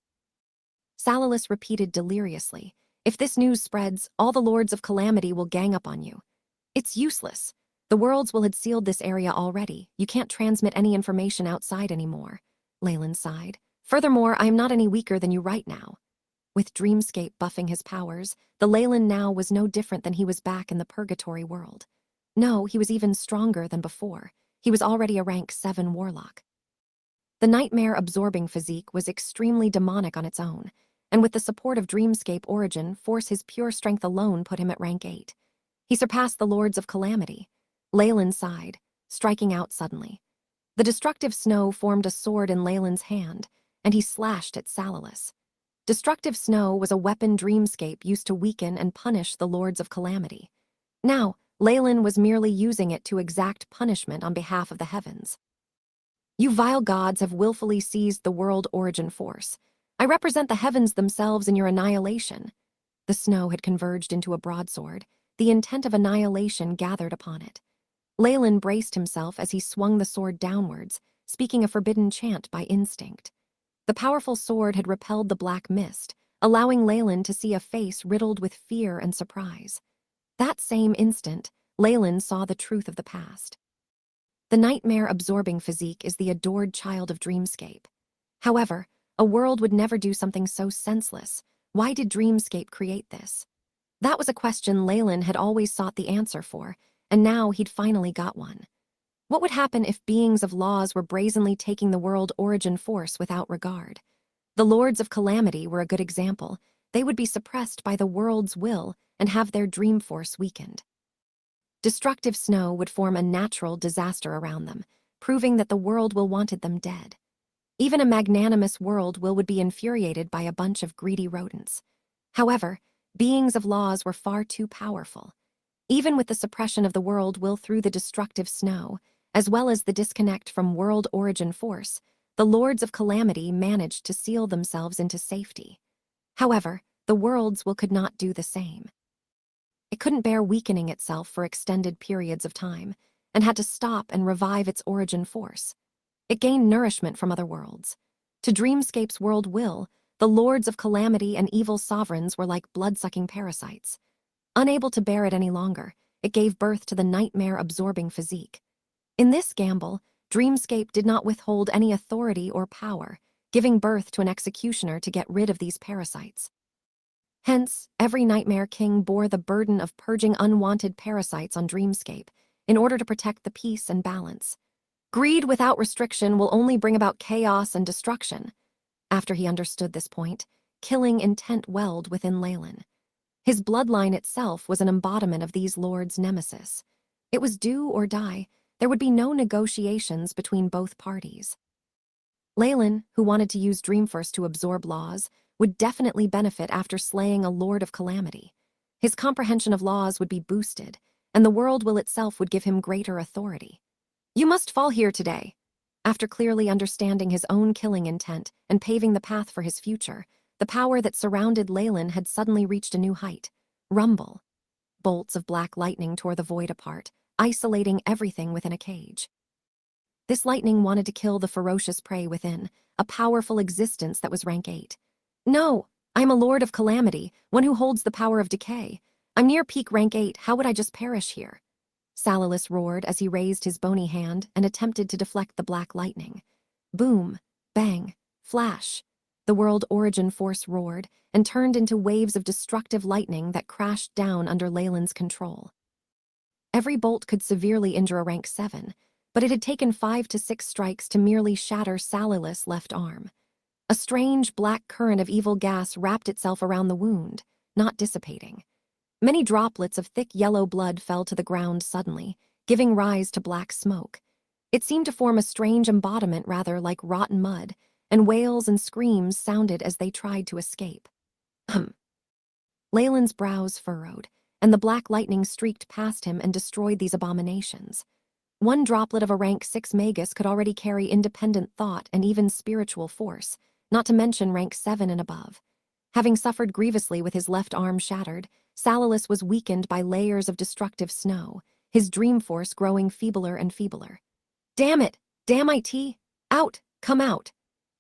A: Salalis repeated deliriously. If this news spreads, all the Lords of Calamity will gang up on you. It's useless. The worlds will have sealed this area already. You can't transmit any information outside anymore. Leyland sighed. Furthermore, I am not any weaker than you right now. With Dreamscape buffing his powers, the Leyland now was no different than he was back in the Purgatory world. No, he was even stronger than before. He was already a rank 7 warlock. The nightmare-absorbing physique was extremely demonic on its own, and with the support of Dreamscape origin force, his pure strength alone put him at rank 8. He surpassed the Lords of Calamity. Leyland sighed, striking out suddenly. The destructive snow formed a sword in Leyland's hand, and he slashed at Salalis. Destructive snow was a weapon Dreamscape used to weaken and punish the Lords of Calamity. Now, Leyland was merely using it to exact punishment on behalf of the heavens. You vile gods have willfully seized the world origin force. I represent the heavens themselves in your annihilation. The snow had converged into a broadsword, the intent of annihilation gathered upon it. Leyland braced himself as he swung the sword downwards, speaking a forbidden chant by instinct. The powerful sword had repelled the black mist, allowing Leyland to see a face riddled with fear and surprise. That same instant, Leyland saw the truth of the past. The nightmare-absorbing physique is the adored child of Dreamscape. However, a world would never do something so senseless. Why did Dreamscape create this? That was a question Leyland had always sought the answer for, and now he'd finally got one. What would happen if beings of laws were brazenly taking the world origin force without regard? The Lords of Calamity were a good example. They would be suppressed by the world's will and have their dream force weakened. Destructive snow would form a natural disaster around them, proving that the world will wanted them dead. Even a magnanimous world will would be infuriated by a bunch of greedy rodents. However, beings of laws were far too powerful. Even with the suppression of the world will through the destructive snow, as well as the disconnect from world origin force, the Lords of Calamity managed to seal themselves into safety. However, the world's will could not do the same. It couldn't bear weakening itself for extended periods of time, and had to stop and revive its origin force. It gained nourishment from other worlds. To Dreamscape's world will, the Lords of Calamity and evil sovereigns were like blood-sucking parasites. Unable to bear it any longer, it gave birth to the nightmare-absorbing physique. In this gamble, Dreamscape did not withhold any authority or power, giving birth to an executioner to get rid of these parasites. Hence, every Nightmare King bore the burden of purging unwanted parasites on Dreamscape in order to protect the peace and balance. Greed without restriction will only bring about chaos and destruction. After he understood this point, killing intent welled within Leyland. His bloodline itself was an embodiment of these lords' nemesis. It was do or die. There would be no negotiations between both parties. Leyland, who wanted to use Dreamforce to absorb laws, would definitely benefit after slaying a Lord of Calamity. His comprehension of laws would be boosted, and the world will itself would give him greater authority. You must fall here today. After clearly understanding his own killing intent and paving the path for his future, the power that surrounded Leyland had suddenly reached a new height. Rumble. Bolts of black lightning tore the void apart, isolating everything within a cage. This lightning wanted to kill the ferocious prey within, a powerful existence that was rank 8. No, I'm a Lord of Calamity, one who holds the power of decay. I'm near peak rank 8, how would I just perish here? Salilus roared as he raised his bony hand and attempted to deflect the black lightning. Boom, bang, flash. The world origin force roared and turned into waves of destructive lightning that crashed down under Leyland's control. Every bolt could severely injure a rank 7, but it had taken 5 to 6 strikes to merely shatter Salilus' left arm. A strange black current of evil gas wrapped itself around the wound, not dissipating. Many droplets of thick yellow blood fell to the ground suddenly, giving rise to black smoke. It seemed to form a strange embodiment rather like rotten mud, and wails and screams sounded as they tried to escape. Leyland's brows furrowed, and the black lightning streaked past him and destroyed these abominations. One droplet of a rank 6 Magus could already carry independent thought and even spiritual force, not to mention rank 7 and above. Having suffered grievously with his left arm shattered, Salilus was weakened by layers of destructive snow, his dream force growing feebler and feebler. Damn it! Damn it! Out! Come out!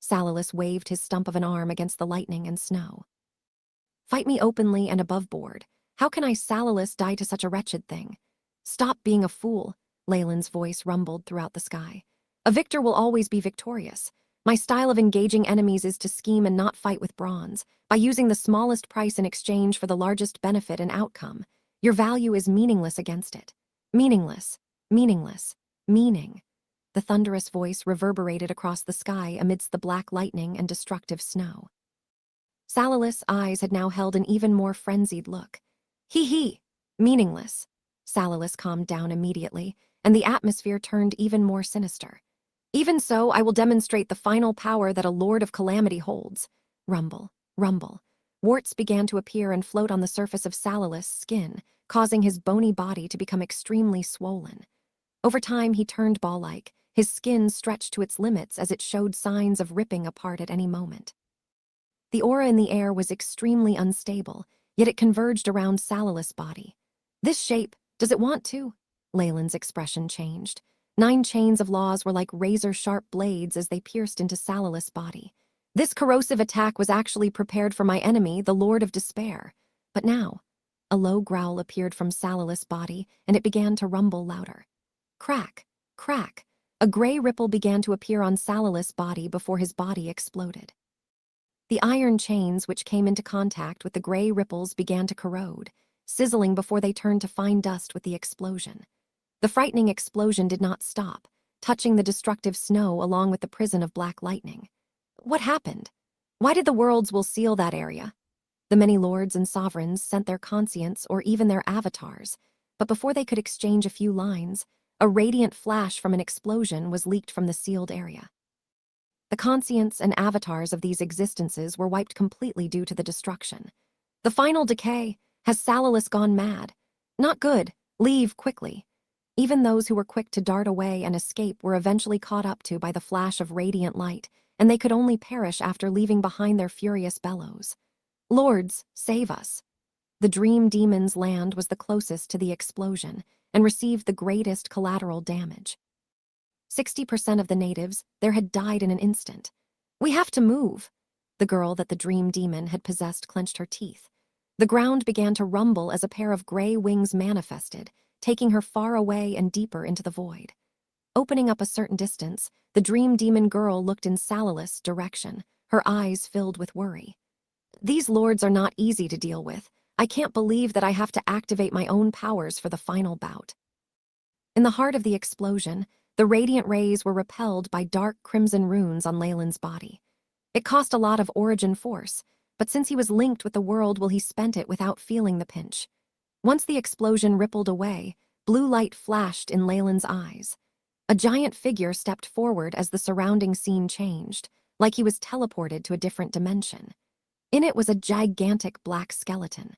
A: Salilus waved his stump of an arm against the lightning and snow. Fight me openly and above board. How can I, Salilus, die to such a wretched thing? Stop being a fool, Leyland's voice rumbled throughout the sky. A victor will always be victorious. My style of engaging enemies is to scheme and not fight with bronze, by using the smallest price in exchange for the largest benefit and outcome. Your value is meaningless against it. Meaningless, meaningless, meaning. The thunderous voice reverberated across the sky amidst the black lightning and destructive snow. Salilus' eyes had now held an even more frenzied look. He, meaningless. Salilus calmed down immediately, and the atmosphere turned even more sinister. Even so, I will demonstrate the final power that a Lord of Calamity holds. Rumble. Rumble. Warts began to appear and float on the surface of Salilus' skin, causing his bony body to become extremely swollen. Over time, he turned ball-like, his skin stretched to its limits as it showed signs of ripping apart at any moment. The aura in the air was extremely unstable, yet it converged around Salilus' body. This shape, does it want to? Leyland's expression changed. 9 chains of laws were like razor-sharp blades as they pierced into Salilus' body. This corrosive attack was actually prepared for my enemy, the Lord of Despair. But now, a low growl appeared from Salilus' body, and it began to rumble louder. Crack, crack. A gray ripple began to appear on Salilus' body before his body exploded. The iron chains which came into contact with the gray ripples began to corrode, sizzling before they turned to fine dust with the explosion. The frightening explosion did not stop, touching the destructive snow along with the prison of black lightning. What happened? Why did the worlds will seal that area? The many lords and sovereigns sent their conscients or even their avatars, but before they could exchange a few lines, a radiant flash from an explosion was leaked from the sealed area. The conscients and avatars of these existences were wiped completely due to the destruction. The final decay. Has Salilus gone mad? Not good. Leave quickly. Even those who were quick to dart away and escape were eventually caught up to by the flash of radiant light, and they could only perish after leaving behind their furious bellows. Lords, save us. The Dream Demon's land was the closest to the explosion and received the greatest collateral damage. 60% of the natives there had died in an instant. We have to move. The girl that the Dream Demon had possessed clenched her teeth. The ground began to rumble as a pair of gray wings manifested, taking her far away and deeper into the void. Opening up a certain distance, the Dream Demon girl looked in Salilus' direction, her eyes filled with worry. These lords are not easy to deal with. I can't believe that I have to activate my own powers for the final bout. In the heart of the explosion, the radiant rays were repelled by dark crimson runes on Leyland's body. It cost a lot of origin force, but since he was linked with the world, he spent it without feeling the pinch. Once the explosion rippled away, blue light flashed in Leyland's eyes. A giant figure stepped forward as the surrounding scene changed, like he was teleported to a different dimension. In it was a gigantic black skeleton.